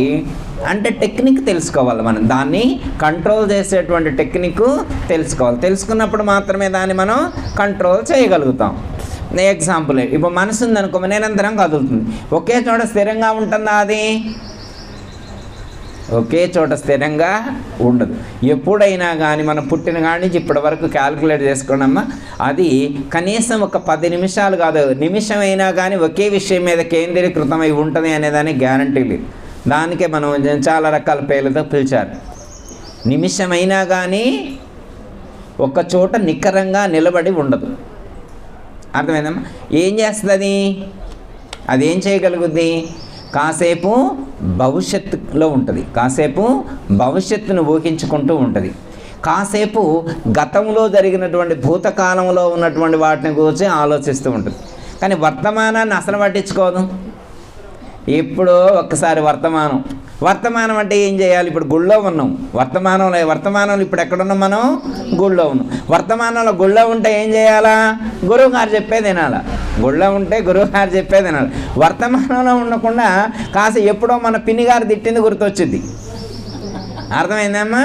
అంటే టెక్నిక్ తెలుసుకోవాలి. మనం దాన్ని కంట్రోల్ చేసేటువంటి టెక్నిక్ తెలుసుకోవాలి. తెలుసుకున్నప్పుడు మాత్రమే దాన్ని మనం కంట్రోల్ చేయగలుగుతాం. ఎగ్జాంపుల్, ఇప్పుడు మనసు ఉందనుకో, నిరంతరం కదులుతుంది. ఒకే చోట స్థిరంగా ఉంటుందా? అది ఒకే చోట స్థిరంగా ఉండదు. ఎప్పుడైనా కానీ మనం పుట్టిన కాడి నుంచి ఇప్పటి వరకు క్యాల్కులేట్ చేసుకోండమ్మా, అది కనీసం ఒక 10 నిమిషాలు కాదు, నిమిషం అయినా కానీ ఒకే విషయం మీద కేంద్రీకృతమై ఉంటుంది అనేదానికి గ్యారంటీ లేదు. దానికే మనం చాలా రకాల పేర్లతో పిలిచారు. నిమిషమైనా కానీ ఒక చోట నికరంగా నిలబడి ఉండదు. అర్థమైందమ్మా? ఏం చేస్తుంది అది? ఏం చేయగలుగుద్ది? కాసేపు భవిష్యత్తులో ఉంటుంది, కాసేపు భవిష్యత్తును ఊహించుకుంటూ ఉంటుంది, కాసేపు గతంలో జరిగినటువంటి భూతకాలంలో ఉన్నటువంటి వాటిని గురించి ఆలోచిస్తూ ఉంటుంది. కానీ వర్తమానాన్ని అసలు పట్టించుకోదు. ఇప్పుడు ఒక్కసారి వర్తమానం అంటే ఏం చేయాలి? ఇప్పుడు గుళ్ళో ఉన్నాం, వర్తమానంలో ఇప్పుడు ఎక్కడున్నాం? మనం గుళ్ళో ఉన్నాం. వర్తమానంలో గుళ్ళో ఉంటే ఏం చేయాలా? గురువు గారు చెప్పేది వినాలా. గుళ్ళో ఉంటే గురువు గారు చెప్పేది వినాలి. వర్తమానంలో ఉండకుండా కాస్త ఎప్పుడో మన పిన్ని గారు తిట్టింది గుర్తొచ్చింది. అర్థమైందమ్మా?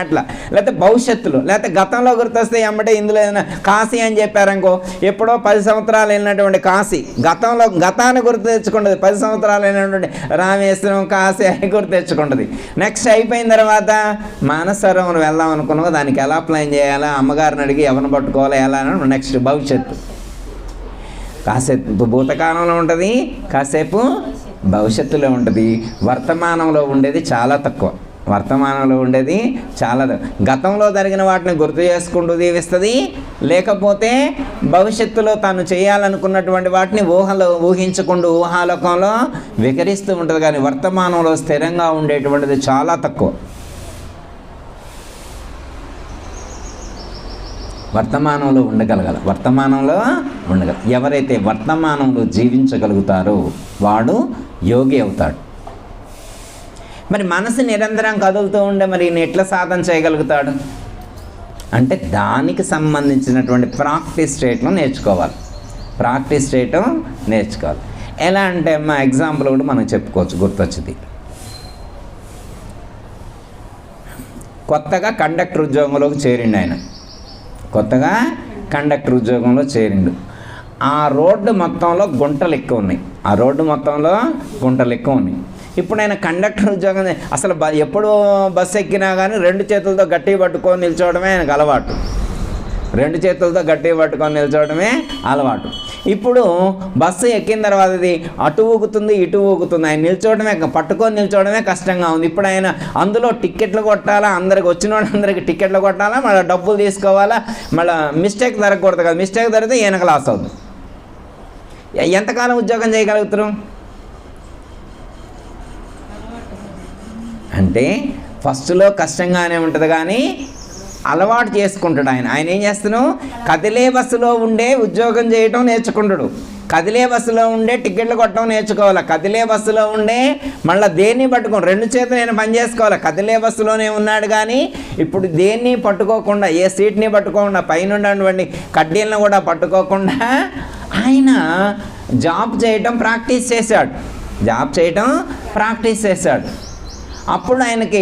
అట్లా. లేకపోతే భవిష్యత్తులో, లేకపోతే గతంలో గుర్తొస్తే ఎమ్మటే ఇందులో ఏదైనా కాశీ అని చెప్పారనుకో, ఎప్పుడో 10 సంవత్సరాలు వెళ్ళినటువంటి కాశీ, గతాన్ని గుర్తు తెచ్చుకుంటుంది. 10 సంవత్సరాలు వెళ్ళినటువంటి రామేశ్వరం, కాశీ అని గుర్తు తెచ్చుకుంటుంది. నెక్స్ట్ అయిపోయిన తర్వాత మానసరోవరం వెళ్దాం అనుకున్నావు, దానికి ఎలా ప్లాన్ చేయాలా, అమ్మగారిని అడిగి ఎవరిని పట్టుకోవాలా, ఎలా అని నెక్స్ట్ భవిష్యత్తు. కాసేపు భూతకాలంలో ఉంటుంది, కాసేపు భవిష్యత్తులో ఉంటుంది. వర్తమానంలో ఉండేది చాలా తక్కువ. వర్తమానంలో ఉండేది చాలా గతంలో జరిగిన వాటిని గుర్తు చేసుకుంటూ జీవిస్తుంది, లేకపోతే భవిష్యత్తులో తాను చేయాలనుకున్నటువంటి వాటిని ఊహించుకుంటూ ఊహాలోకంలో వికరిస్తూ ఉంటుంది. కానీ వర్తమానంలో స్థిరంగా ఉండేటువంటిది చాలా తక్కువ. వర్తమానంలో ఉండగలగాలి. ఎవరైతే వర్తమానంలో జీవించగలుగుతారో వాడు యోగి అవుతాడు. మరి మనసు నిరంతరం కదులుతూ ఉండే మరి ఈయన ఎట్లా సాధన చేయగలుగుతాడు అంటే దానికి సంబంధించినటువంటి ప్రాక్టీస్ స్టేట్లో నేర్చుకోవాలి. ఎలా అంటే మా ఎగ్జాంపుల్ కూడా మనం చెప్పుకోవచ్చు, గుర్తొచ్చింది. కొత్తగా కండక్టర్ ఉద్యోగంలోకి చేరిండు ఆయన. ఆ రోడ్డు మొత్తంలో గుంటలు ఎక్కువ ఉన్నాయి. ఇప్పుడు ఆయన కండక్టర్ ఉద్యోగం అసలు ఎప్పుడు బస్సు ఎక్కినా కానీ 2 చేతులతో గట్టిగా పట్టుకొని నిల్చోవడమే ఆయనకు అలవాటు. ఇప్పుడు బస్సు ఎక్కిన తర్వాత ఇది అటు ఊగుతుంది, ఇటు ఊగుతుంది. ఆయన పట్టుకొని నిల్చోవడమే కష్టంగా ఉంది. ఇప్పుడు ఆయన అందులో టిక్కెట్లు కొట్టాలా, వచ్చిన వాళ్ళందరికీ టిక్కెట్లు కొట్టాలా, మళ్ళీ డబ్బులు తీసుకోవాలా, మళ్ళీ మిస్టేక్ జరగకూడదు కదా. మిస్టేక్ జరిగితే ఈయనకు లాస్ అవుతుంది. ఎంతకాలం ఉద్యోగం చేయగలుగుతారు అంటే ఫస్ట్లో కష్టంగానే ఉంటుంది, కానీ అలవాటు చేసుకుంటాడు. ఆయన ఏం చేస్తున్నాడు, కదిలే బస్సులో ఉండే ఉద్యోగం చేయటం నేర్చుకుంటాడు. కదిలే బస్సులో ఉండే టికెట్లు కొట్టడం నేర్చుకోవాలి. కదిలే బస్సులో ఉండే మళ్ళీ దేన్ని పట్టుకోండి, 2 చేతులు నేను పని చేసుకోవాలి. కదిలే బస్సులోనే ఉన్నాడు, కానీ ఇప్పుడు దేన్ని పట్టుకోకుండా, ఏ సీట్ని పట్టుకోకుండా, పైన ఉన్నటువంటి కడ్డీలను కూడా పట్టుకోకుండా ఆయన జాబ్ చేయటం ప్రాక్టీస్ చేశాడు. అప్పుడు ఆయనకి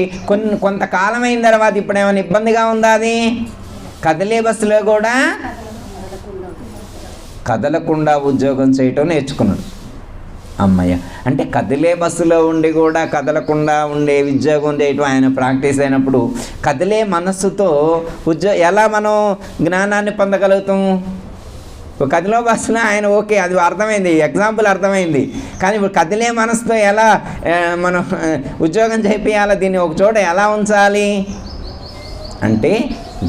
కొంతకాలం అయిన తర్వాత ఇప్పుడు ఏమైనా ఇబ్బందిగా ఉందా? అది కదిలే బస్సులో కూడా కదలకుండా ఉద్యోగం చేయటం నేర్చుకున్నాడు. అమ్మయ్య, అంటే కదిలే బస్సులో ఉండి కూడా కదలకుండా ఉండే ఉద్యోగం చేయటం ఆయన ప్రాక్టీస్ అయినప్పుడు కదిలే మనస్సుతో ఎలా మనం జ్ఞానాన్ని పొందగలుగుతాం? కదిలే బస్సులో ఆయన ఓకే, అది అర్థమైంది, ఎగ్జాంపుల్ అర్థమైంది. కానీ ఇప్పుడు కదిలే మనసుతో ఎలా మనం ఉద్యోగం చేయాలా, దీన్ని ఒక చోట ఎలా ఉంచాలి అంటే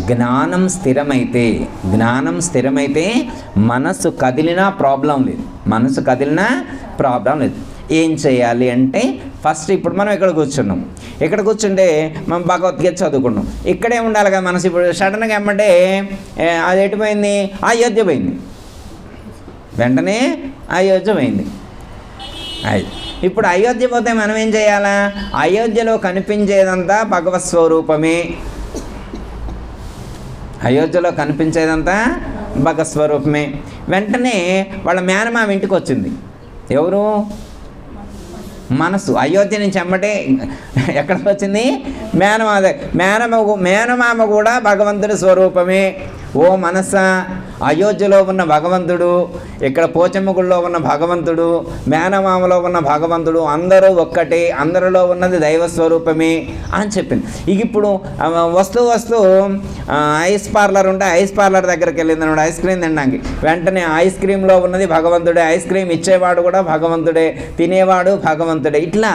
జ్ఞానం స్థిరమైతే మనసు కదిలినా ప్రాబ్లం లేదు. ఏం చేయాలి అంటే ఫస్ట్ ఇప్పుడు మనం ఇక్కడ కూర్చుంటే మనం భగవద్గీత చదువుకున్నాం. ఇక్కడే ఉండాలి కదా మనసు. ఇప్పుడు సడన్గా ఏమంటే అది ఎటుపోయింది, అయోధ్య పోయింది, వెంటనే అయోధ్య పోయింది. ఇప్పుడు అయోధ్య పోతే మనం ఏం చేయాలా? అయోధ్యలో కనిపించేదంతా భగవత్ స్వరూపమే. వెంటనే వాళ్ళ మేనమామ ఇంటికి వచ్చింది. ఎవరు? మనసు. అయోధ్య నుంచి అమ్మటే ఎక్కడికి వచ్చింది? మేనమామ కూడా భగవంతుడి స్వరూపమే. ఓ మనస, అయోధ్యలో ఉన్న భగవంతుడు, ఇక్కడ పోచమ్మగుడిలో ఉన్న భగవంతుడు, మేనమామలో ఉన్న భగవంతుడు అందరూ ఒక్కటే, అందరిలో ఉన్నది దైవ స్వరూపమే అని చెప్పింది. ఇక ఇప్పుడు వస్తూ ఐస్ పార్లర్ ఉంటే ఐస్ పార్లర్ దగ్గరికి వెళ్ళింది అన్నమాట, ఐస్ క్రీమ్ తినడానికి. వెంటనే ఐస్ క్రీమ్లో ఉన్నది భగవంతుడే, ఐస్ క్రీమ్ ఇచ్చేవాడు కూడా భగవంతుడే, తినేవాడు భగవంతుడే. ఇట్లా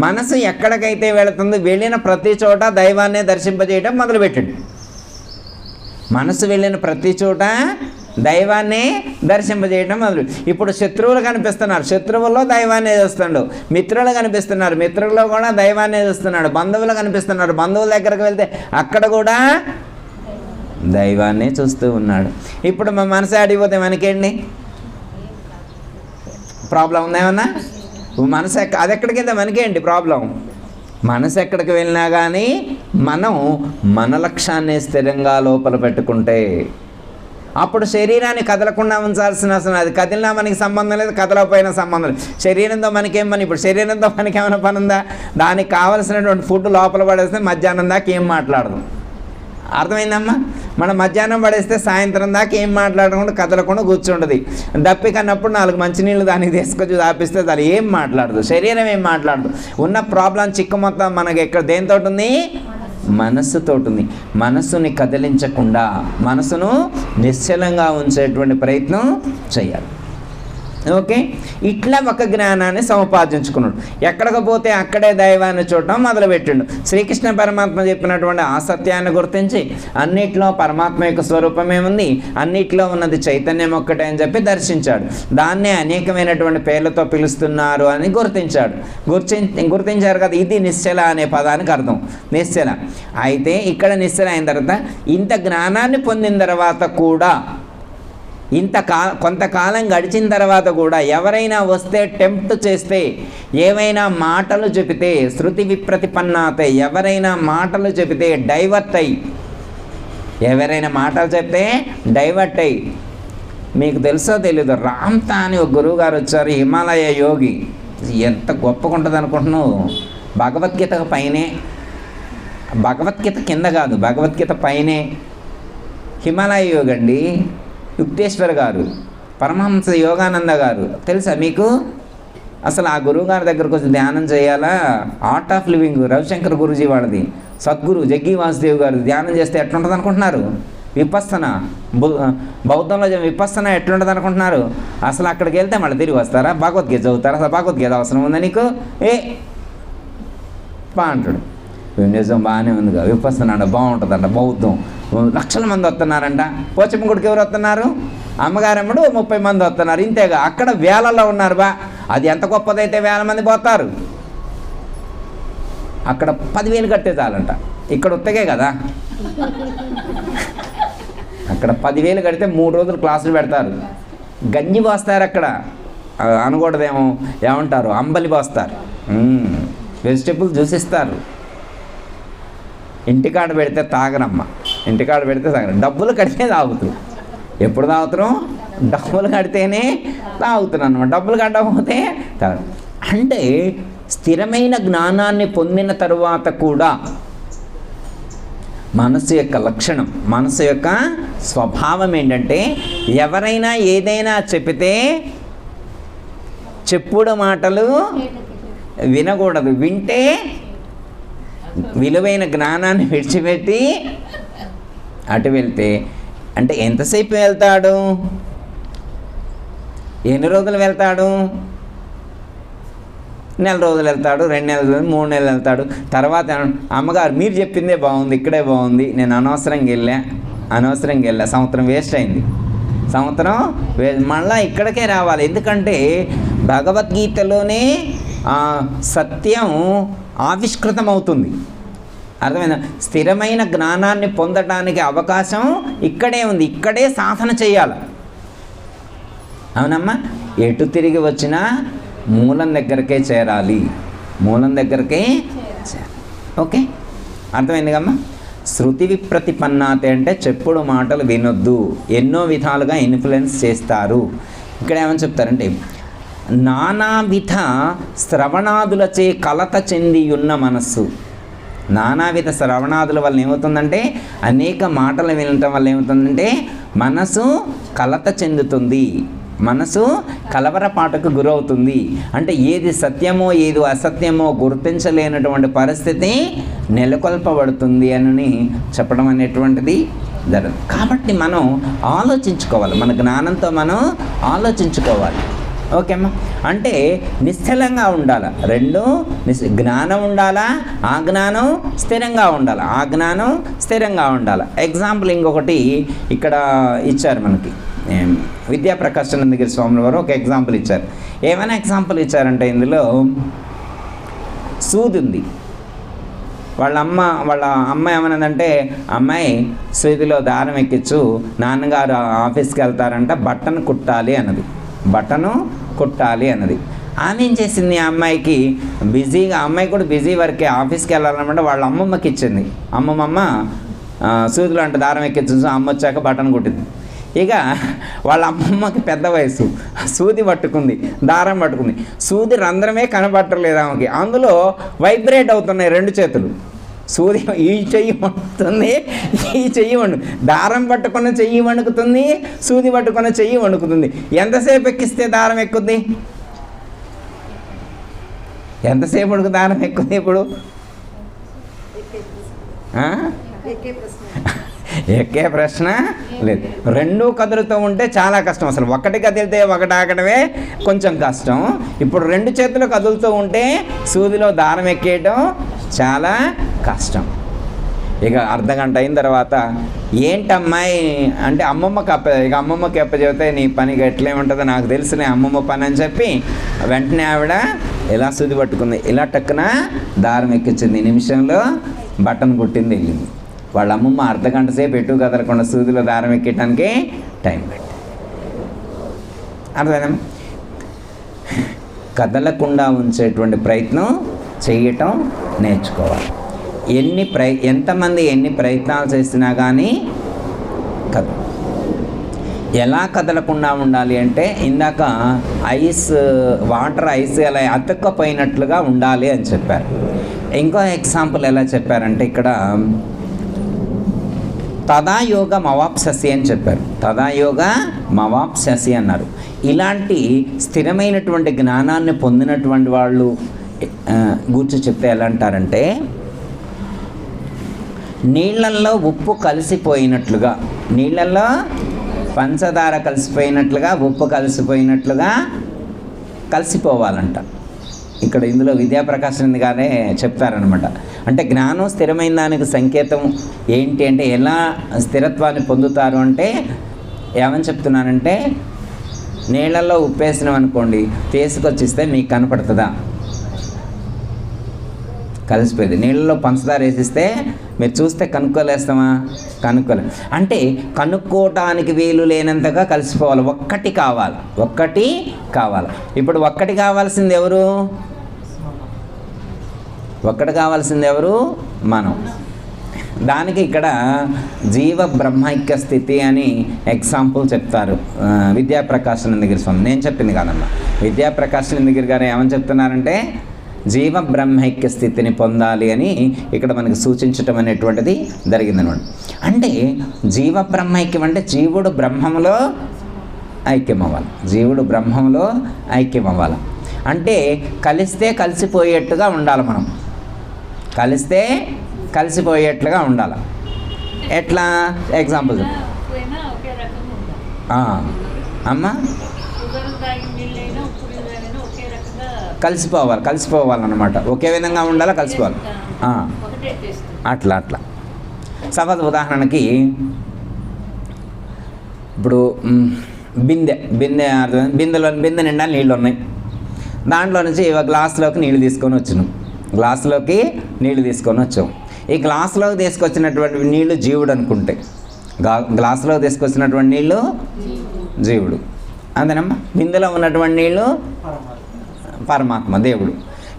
మనసు ఎక్కడికైతే వెళుతుందో వెళ్ళిన ప్రతి చోట దైవాన్నే దర్శింపజేయడం మొదలుపెట్టండి. మనసు వెళ్ళిన ప్రతి చోట దైవాన్ని దర్శింపజేయడం మొదలు. ఇప్పుడు శత్రువులు కనిపిస్తున్నారు, శత్రువుల్లో దైవాన్ని చూస్తున్నాడు. మిత్రులు కనిపిస్తున్నారు, మిత్రుల్లో కూడా దైవాన్ని చూస్తున్నాడు. బంధువులు కనిపిస్తున్నారు, బంధువుల దగ్గరకు వెళ్తే అక్కడ కూడా దైవాన్ని చూస్తూ ఉన్నాడు. ఇప్పుడు మా మనసు ఆడిపోతే మనకేంటి ప్రాబ్లం ఉందేమన్నా? మనసు అది ఎక్కడికి వెళ్తే మనకేంటి ప్రాబ్లం? మనసు ఎక్కడికి వెళ్ళినా కానీ మనం మన లక్ష్యాన్ని స్థిరంగా లోపల పెట్టుకుంటే అప్పుడు శరీరాన్ని కదలకుండా ఉంచాల్సిన అవసరం. అది కదిలినా మనకి సంబంధం లేదు, కదలకపోయినా సంబంధం లేదు. శరీరంతో మనకేం పని? ఇప్పుడు శరీరంతో మనకి ఏమైనా పని ఉందా? దానికి కావలసినటువంటి ఫుడ్ లోపల పడేస్తే మధ్యాహ్నం దాకా ఏం మాట్లాడదు. అర్థమైందమ్మా? మనం మధ్యాహ్నం పడేస్తే సాయంత్రం దాకా ఏం మాట్లాడకుండా కదలకుండా కూర్చుంటుంది. దప్పి కన్నప్పుడు 4 మంచినీళ్ళు దానికి తీసుకొచ్చి దాపిస్తే దాన్ని ఏం మాట్లాడదు, శరీరం ఏం మాట్లాడదు. ఉన్న ప్రాబ్లం చిక్కు మొత్తం మనకి ఎక్కడ దేనితో ఉంది? మనస్సుతో ఉంది. మనస్సుని కదిలించకుండా మనసును నిశ్చలంగా ఉంచేటువంటి ప్రయత్నం చేయాలి. ఓకే, ఇట్లా ఒక జ్ఞానాన్ని సముపార్జించుకున్నాడు. ఎక్కడికి పోతే అక్కడే దైవాన్ని చూడటం మొదలుపెట్టిండు. శ్రీకృష్ణ పరమాత్మ చెప్పినటువంటి ఆ సత్యాన్ని గుర్తించి అన్నిట్లో పరమాత్మ యొక్క స్వరూపమే ఉంది, అన్నిట్లో ఉన్నది చైతన్యం ఒక్కటే అని చెప్పి దర్శించాడు. దాన్నే అనేకమైనటువంటి పేర్లతో పిలుస్తున్నారు అని గుర్తించారు కదా. ఇది నిశ్చల అనే పదానికి అర్థం, నిశ్చల. అయితే ఇక్కడ నిశ్చల అయిన తర్వాత ఇంత జ్ఞానాన్ని పొందిన తర్వాత కూడా కొంతకాలం గడిచిన తర్వాత కూడా ఎవరైనా వస్తే టెంప్ట్ చేస్తే, ఏవైనా మాటలు చెబితే, శృతి విప్రతిపన్నాతే, ఎవరైనా మాటలు చెబితే డైవర్ట్ అయ్యి, ఎవరైనా మాటలు చెప్తే డైవర్ట్ అయ్యి, మీకు తెలుసో తెలీదు, రామ్తా అని ఒక గురువు గారు వచ్చారు, హిమాలయ యోగి. ఎంత గొప్పగా ఉంటుంది అనుకుంటున్నావు? భగవద్గీత పైనే, భగవద్గీత కింద కాదు, భగవద్గీత పైనే హిమాలయ యోగి అండి. యుక్తేశ్వర్ గారు, పరమహంస యోగానంద గారు తెలుసా మీకు? అసలు ఆ గురువు గారి దగ్గరకు వచ్చి ధ్యానం చేయాలా? Art of living Ravishankar Guruji వాళ్ళది, సద్గురు జగ్గి వాసుదేవ్ గారు ధ్యానం చేస్తే ఎట్లుంటుంది అనుకుంటున్నారు? విపස්සన, బౌద్ధంలో విపස්සన ఎట్లుంటుంది అనుకుంటున్నారు? అసలు అక్కడికి వెళ్తే మళ్ళీ తిరిగి వస్తారా? భగవద్గీత చదువుతారా? అసలు భగవద్గీత అవసరం ఉందా నీకు? అంటాడు. నిజం బాగానే ఉందిగా, విపස්සన అంట బాగుంటుందంట, బౌద్ధం లక్షల మంది వస్తున్నారంట. పోచమ్మగుడికి ఎవరు వస్తున్నారు? అమ్మగారమ్మడు 30 మంది వస్తున్నారు, ఇంతేగా. అక్కడ వేలలో ఉన్నారు బా. అది ఎంత గొప్పదైతే 1000 మంది పోతారు. అక్కడ 10,000 కట్టే చాలంట. ఇక్కడ ఉత్తగే కదా. అక్కడ 10,000 కడితే 3 రోజులు క్లాసులు పెడతారు. గంజి పోస్తారు అక్కడ, అనకూడదేమో, ఏమంటారు, అంబలి పోస్తారు, వెజిటేబుల్ జ్యూస్ ఇస్తారు. ఇంటికాడ పెడితే తాగరమ్మ, ఇంటికాడ పెడితే తాగరు. డబ్బులు కడితే తాగుతారు. ఎప్పుడు తాగుతారు? డబ్బులు కడితేనే తాగుతున్నాను అన్నమాట. డబ్బులు కట్టకపోతే తాగరు. అంటే స్థిరమైన జ్ఞానాన్ని పొందిన తరువాత కూడా మనసు యొక్క లక్షణం, మనసు యొక్క స్వభావం ఏంటంటే, ఎవరైనా ఏదైనా చెప్తే చెప్పుడు మాటలు వినకూడదు. వింటే విలువైన జ్ఞానాన్ని విడిచిపెట్టి అటు వెళ్తే, అంటే ఎంతసేపు వెళ్తాడు? ఎన్ని రోజులు వెళ్తాడు? నెల రోజులు వెళ్తాడు, 2 నెలలు, 3 నెలలు వెళ్తాడు. తర్వాత అమ్మగారు మీరు చెప్పిందే బాగుంది, ఇక్కడే బాగుంది, నేను అనవసరంగా వెళ్ళా, సంవత్సరం వేస్ట్ అయింది, మళ్ళీ ఇక్కడికే రావాలి. ఎందుకంటే భగవద్గీతలోనే సత్యం ఆవిష్కృతం అవుతుంది. అర్థమైందా? స్థిరమైన జ్ఞానాన్ని పొందడానికి అవకాశం ఇక్కడే ఉంది, ఇక్కడే సాధన చేయాలి. అవునమ్మా? ఎటు తిరిగి వచ్చినా మూలం దగ్గరకే చేరాలి, మూలం దగ్గరకే చేరాలి. ఓకే, అర్థమైంది కమ్మా? శృతి విప్రతిపన్నాతే అంటే చెప్పుడు మాటలు వినొద్దు, ఎన్నో విధాలుగా ఇన్ఫ్లుయెన్స్ చేస్తారు. ఇక్కడ ఏమని చెప్తారంటే, నానావిధ శ్రవణాదులచే కలత చెంది ఉన్న మనస్సు. నానావిధ శ్రవణాదుల వల్ల ఏమవుతుందంటే, అనేక మాటలు వినటం వల్ల ఏమవుతుందంటే మనసు కలత చెందుతుంది, మనసు కలవరపాటుకు గురవుతుంది. అంటే ఏది సత్యమో ఏది అసత్యమో గుర్తించలేనటువంటి పరిస్థితి నెలకొల్పబడుతుంది అని చెప్పడం అనేటువంటిది జరగదు. కాబట్టి మనం ఆలోచించుకోవాలి, మన జ్ఞానంతో మనం ఆలోచించుకోవాలి. ఓకేమ్మా? అంటే నిశ్చలంగా ఉండాలి. రెండు జ్ఞానం ఉండాలా, ఆ జ్ఞానం స్థిరంగా ఉండాలి, ఆ జ్ఞానం స్థిరంగా ఉండాలి. ఎగ్జాంపుల్ ఇంకొకటి ఇక్కడ ఇచ్చారు మనకి, విద్యా ప్రకాశానందగిరి స్వాముల వారు ఒక ఎగ్జాంపుల్ ఇచ్చారు. ఏమైనా ఎగ్జాంపుల్ ఇచ్చారంటే, ఇందులో సూది ఉంది. వాళ్ళ అమ్మ ఏమన్నదంటే, అమ్మాయి సూదిలో దారం ఎక్కించు, నాన్నగారు ఆఫీస్కి వెళ్తారంట, బట్టను కుట్టాలి అన్నది. ఆమె ఏం చేసింది? ఆ అమ్మాయికి బిజీగా, అమ్మాయి కూడా బిజీ వర్కే, ఆఫీస్కి వెళ్ళాలన్నమాట. వాళ్ళ అమ్మమ్మకి ఇచ్చింది. అమ్మమ్మ సూదిలో అంటే దారం ఎక్కించు, అమ్మ వచ్చాక బట్టను కుట్టింది. ఇక వాళ్ళ అమ్మమ్మకి పెద్ద వయసు, సూది పట్టుకుంది, దారం పట్టుకుంది. సూది రంధ్రమే కనబట్టలేదు ఆమెకి, అందులో వైబ్రేట్ అవుతున్నాయి 2 చేతులు. సూది ఈ చెయ్యి వణుకుతుంది, ఈ చెయ్యి దారం పట్టుకున్న చెయ్యి వణుకుతుంది, సూది పట్టుకున్న చెయ్యి వణుకుతుంది. ఎంతసేపు ఎక్కిస్తే దారం ఎక్కుద్ది? ఎంతసేపు దారం ఎక్కుద్ది? ఇప్పుడు ఎక్కే ప్రశ్న లేదు. రెండూ కదులుతూ ఉంటే చాలా కష్టం. అసలు ఒకటి కదిలితే ఒకటి ఆగడమే కొంచెం కష్టం. ఇప్పుడు రెండు చేతులు కదులుతూ ఉంటే సూదిలో దారం ఎక్కేయడం చాలా కష్టం. ఇక అర్ధగంట అయిన తర్వాత ఏంటమ్మాయి అంటే అమ్మమ్మకి అమ్మమ్మకి చెబితే నీ పని ఎట్లేముంటుందో నాకు తెలుసు, అమ్మమ్మ పని అని చెప్పి వెంటనే ఆవిడ ఇలా సూది పట్టుకుంది, ఇలా టక్కున దారం ఎక్కించింది. నిమిషంలో బటన్ కొట్టింది, వెళ్ళింది. వాళ్ళ అమ్మమ్మ అర్ధగంట సేపు ఎటు కదలకుండా సూదిలో దారం ఎక్కడానికి టైం పెట్టి. అర్థమైనా? కదలకుండా ఉంచేటువంటి ప్రయత్నం చేయటం నేర్చుకోవాలి. ఎంతమంది ఎన్ని ప్రయత్నాలు చేసినా కానీ ఎలా కదలకుండా ఉండాలి అంటే ఇందాక వాటర్ ఐస్ అలా అతుక్కపోయినట్లుగా ఉండాలి అని చెప్పారు. ఇంకో ఎగ్జాంపుల్ ఎలా చెప్పారంటే ఇక్కడ తదాయోగ మవాప్ససి అని చెప్పారు. తదాయోగ మవాప్ససి అన్నారు. ఇలాంటి స్థిరమైనటువంటి జ్ఞానాన్ని పొందినటువంటి వాళ్ళు గూర్చి చెప్తే ఎలా అంటారంటే నీళ్ళల్లో ఉప్పు కలిసిపోయినట్లుగా, నీళ్ళల్లో పంచదార కలిసిపోయినట్లుగా, ఉప్పు కలిసిపోయినట్లుగా కలిసిపోవాలంట. ఇక్కడ ఇందులో విద్యాప్రకాశం గారే చెప్తారనమాట. అంటే జ్ఞానం స్థిరమైన దానికి సంకేతం ఏంటి అంటే ఎలా స్థిరత్వాన్ని పొందుతారు అంటే ఏమని చెప్తున్నానంటే నీళ్ళల్లో ఉప్పేసినాం అనుకోండి, తీసుకొచ్చిస్తే మీకు కనపడుతుందా? కలిసిపోయింది. నీళ్ళలో పంచదార వేసిస్తే మీరు చూస్తే కనుక్కోలేస్తామా? కనుక్కోలేం. అంటే కనుక్కోవటానికి వీలు లేనంతగా కలిసిపోవాలి. ఒక్కటి కావాలి. ఇప్పుడు ఒక్కటి కావాల్సింది ఎవరు? మనం. దానికి ఇక్కడ జీవ బ్రహ్మైక్య స్థితి అని ఎగ్జాంపుల్ చెప్తారు విద్యాప్రకాశానందగిరి స్వామి. నేను చెప్పింది కాదమ్మా. విద్యాప్రకాశానందగిరి గారు ఏమని చెప్తున్నారంటే జీవ బ్రహ్మైక్య స్థితిని పొందాలి అని ఇక్కడ మనకి సూచించటం అనేటువంటిది జరిగిందనమాట. అంటే జీవ బ్రహ్మైక్యం అంటే జీవుడు బ్రహ్మంలో ఐక్యమవ్వాలి. అంటే కలిస్తే కలిసిపోయేట్టుగా ఉండాలి. మనం కలిస్తే కలిసిపోయేట్లుగా ఉండాలి. ఎట్లా? ఎగ్జాంపుల్ అమ్మా, కలిసిపోవాలన్నమాట. ఒకే విధంగా ఉండాలి, కలిసిపోవాలి. అట్లా సపోజ్ ఉదాహరణకి ఇప్పుడు బిందె నిండా నీళ్ళు ఉన్నాయి. దాంట్లో నుంచి గ్లాసులోకి నీళ్ళు తీసుకొని వచ్చాం. ఈ గ్లాసులోకి తీసుకొచ్చినటువంటి నీళ్ళు జీవుడు అనుకుంటే, గ్లాసులోకి తీసుకొచ్చినటువంటి నీళ్ళు జీవుడు అంతేనమ్మా. బిందెలో ఉన్నటువంటి నీళ్ళు పరమాత్మ, దేవుడు.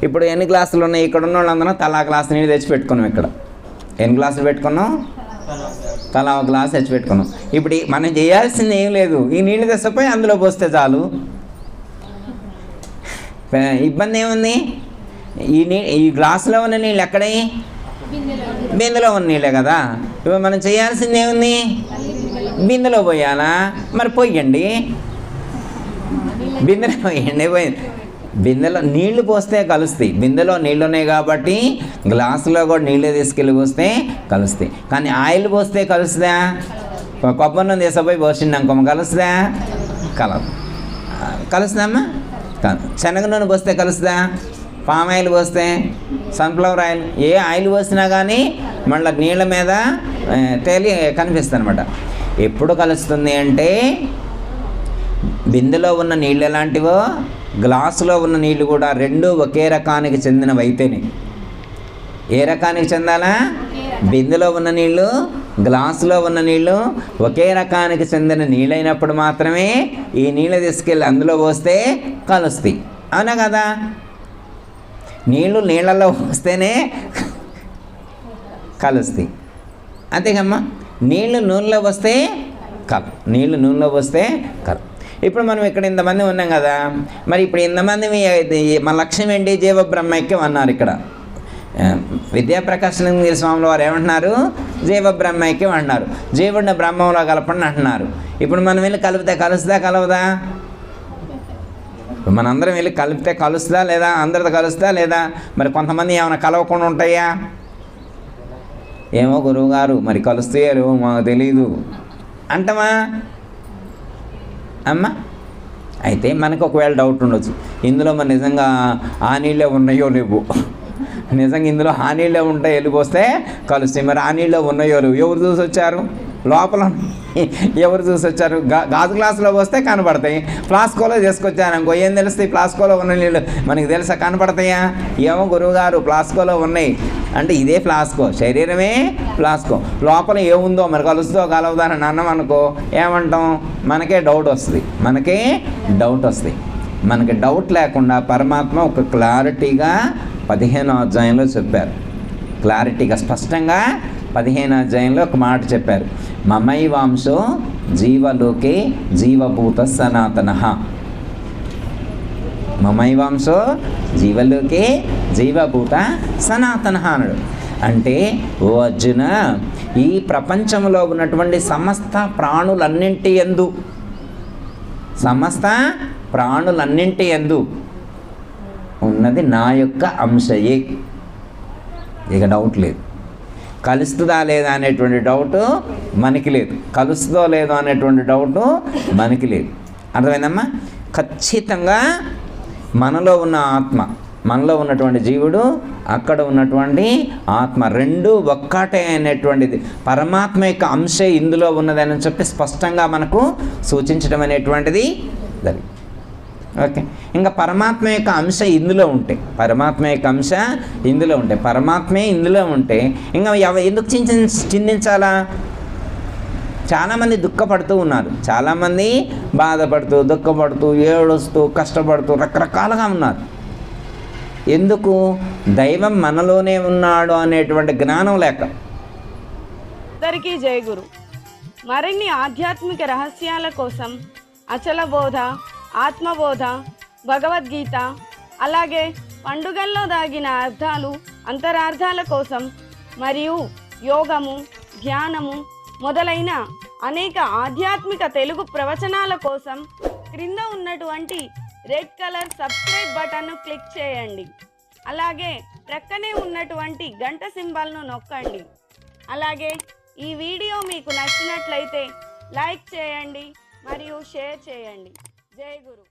ఇప్పుడు ఎన్ని గ్లాసులు ఉన్నాయి? ఇక్కడ ఉన్న వాళ్ళందరూ తలా గ్లాసు నీళ్ళు తెచ్చి పెట్టుకున్నాం. ఇక్కడ ఎన్ని గ్లాసులు పెట్టుకున్నాం? తలా ఒక గ్లాసు తెచ్చి పెట్టుకున్నాం. ఇప్పుడు మనం చేయాల్సింది ఏం లేదు, ఈ నీళ్ళు తెచ్చిపోయి అందులో పోస్తే చాలు. ఇబ్బంది ఏముంది? ఈ గ్లాసులో ఉన్న నీళ్ళు ఎక్కడే? బిందెలో ఉన్న నీళ్ళే కదా. ఇప్పుడు మనం చేయాల్సింది ఏముంది? బిందెలో పోయాలా? మరి పోయండి, బిందెలో నీళ్లు పోస్తే కలుస్తాయి. బిందెలో నీళ్ళు ఉన్నాయి కాబట్టి గ్లాసులో కూడా నీళ్ళు తీసుకెళ్ళి పోస్తే కలుస్తాయి. కానీ ఆయిల్ పోస్తే కలుస్తుందా? కొబ్బరి నూనె తీసుకుపోయి పోసిండి అనుకో కలుస్తుందా? కలుస్తుందమ్మా? శనగ నూనె పోస్తే కలుస్తుందా? పామ్ ఆయిల్ పోస్తే, సన్ఫ్లవర్ ఆయిల్, ఏ ఆయిల్ పోసినా కానీ మళ్ళీ నీళ్ళ మీద కనిపిస్తుంది అనమాట. ఎప్పుడు కలుస్తుంది అంటే బిందెలో ఉన్న నీళ్ళు ఎలాంటివో గ్లాసులో ఉన్న నీళ్ళు కూడా రెండు ఒకే రకానికి చెందినవైతేనే. ఏ రకానికి చెందాలా? బిందెలో ఉన్న నీళ్ళు, గ్లాసులో ఉన్న నీళ్ళు ఒకే రకానికి చెందిన నీళ్ళైనప్పుడు మాత్రమే ఈ నీళ్ళు తీసుకెళ్ళి అందులో పోస్తే కలుస్తాయి. అవునా కదా? నీళ్ళల్లో వస్తేనే కలుస్తాయి, అంతేకమ్మా. నీళ్ళు నూనెలో వస్తే కలు. ఇప్పుడు మనం ఇక్కడ ఇంతమంది ఉన్నాం కదా, మరి ఇప్పుడు ఇంతమంది మన లక్ష్యం ఏంటి? జీవ బ్రహ్మైక్యం అన్నారు. ఇక్కడ విద్యాప్రకాశనందగిరి స్వాముల వారు ఏమంటున్నారు? జీవ బ్రహ్మైక్యం అంటున్నారు. జీవుడిని బ్రహ్మంలో కలపండి అంటున్నారు. ఇప్పుడు మనం వెళ్ళి కలిపితే కలవదా? మనందరం వెళ్ళి కలిపితే కలుస్తుందా లేదా? అందరితో కలుస్తుందా లేదా? మరి కొంతమంది ఏమైనా కలవకుండా ఉంటాయా? ఏమో గురువుగారు మరి కలుస్తాయో మాకు తెలీదు అంటమా అమ్మ? అయితే మనకు ఒకవేళ డౌట్ ఉండొచ్చు, ఇందులో మరి నిజంగా ఆ నీళ్ళే ఉన్నాయో లేవు, నిజంగా ఇందులో ఆ నీళ్ళే ఉంటాయి వెళ్ళిపోస్తే కలుస్తాయి. మరి ఆ నీళ్ళే ఉన్నాయో లేవు ఎవరు చూసి వచ్చారు? లోపల ఎవరు చూసి వచ్చారు? గాజు గ్లాసులో పోస్తే కనపడతాయి, ఫ్లాస్కోలో తీసుకొచ్చాను అనుకో ఏం తెలుస్తాయి? ఫ్లాస్కోలో ఉన్న నీళ్ళు మనకి తెలుసా? కనపడతాయా? ఏమో గురువుగారు ఫ్లాస్కోలో ఉన్నాయి అంటే ఇదే ఫ్లాస్కో, శరీరమే ఫ్లాస్కో, లోపల ఏముందో మరి కలుస్తుందో కలవదో అని అన్నాం అనుకో ఏమంటాం? మనకే డౌట్ వస్తుంది. మనకి డౌట్ లేకుండా పరమాత్మ ఒక క్లారిటీగా 15వ అధ్యాయంలో చెప్పారు. క్లారిటీగా స్పష్టంగా 15వ అధ్యాయంలో ఒక మాట చెప్పారు. మమైవాంశో జీవలోకే జీవభూత సనాతనః. మమైవాంశో జీవలోకే జీవభూత సనాతనః అన్నాడు. అంటే ఓ అర్జున, ఈ ప్రపంచంలో ఉన్నటువంటి సమస్త ప్రాణులన్నింటి యందు ఉన్నది నా యొక్క అంశయే. ఇక డౌట్ లేదు. కలుస్తుందా లేదా అనేటువంటి డౌటు మనకి లేదు, కలుస్తుందో లేదో అనేటువంటి డౌటు మనకి లేదు. అర్థమైందమ్మా? ఖచ్చితంగా మనలో ఉన్న ఆత్మ, మనలో ఉన్నటువంటి జీవుడు, అక్కడ ఉన్నటువంటి ఆత్మ రెండు ఒక్కటే అనేటువంటిది పరమాత్మ యొక్క అంశ ఇందులో ఉన్నదని చెప్పి స్పష్టంగా మనకు సూచించడం అనేటువంటిది జరిగింది. ఓకే, ఇంకా పరమాత్మ యొక్క అంశ ఇందులో ఉంటే, పరమాత్మే ఇందులో ఉంటే ఇంకా ఎందుకు చింతించాలా? చాలామంది దుఃఖపడుతూ ఉన్నారు, చాలామంది బాధపడుతూ, దుఃఖపడుతూ, ఏడుస్తూ, కష్టపడుతూ రకరకాలుగా ఉన్నారు. ఎందుకు? దైవం మనలోనే ఉన్నాడు అనేటువంటి జ్ఞానం లేక. అందరికీ జై గురు. మరిన్ని ఆధ్యాత్మిక రహస్యాల కోసం అచల బోధ, ఆత్మబోధ, భగవద్గీత, అలాగే పండుగల్లో దాగిన అర్థాలు, అంతరార్థాల కోసం మరియు యోగము, ధ్యానము మొదలైన అనేక ఆధ్యాత్మిక తెలుగు ప్రవచనాల కోసం క్రింద ఉన్నటువంటి రెడ్ కలర్ సబ్స్క్రైబ్ బటన్ను క్లిక్ చేయండి. అలాగే ప్రక్కనే ఉన్నటువంటి గంట సింబల్ను నొక్కండి. అలాగే ఈ వీడియో మీకు నచ్చినట్లయితే లైక్ చేయండి మరియు షేర్ చేయండి. జై గురు.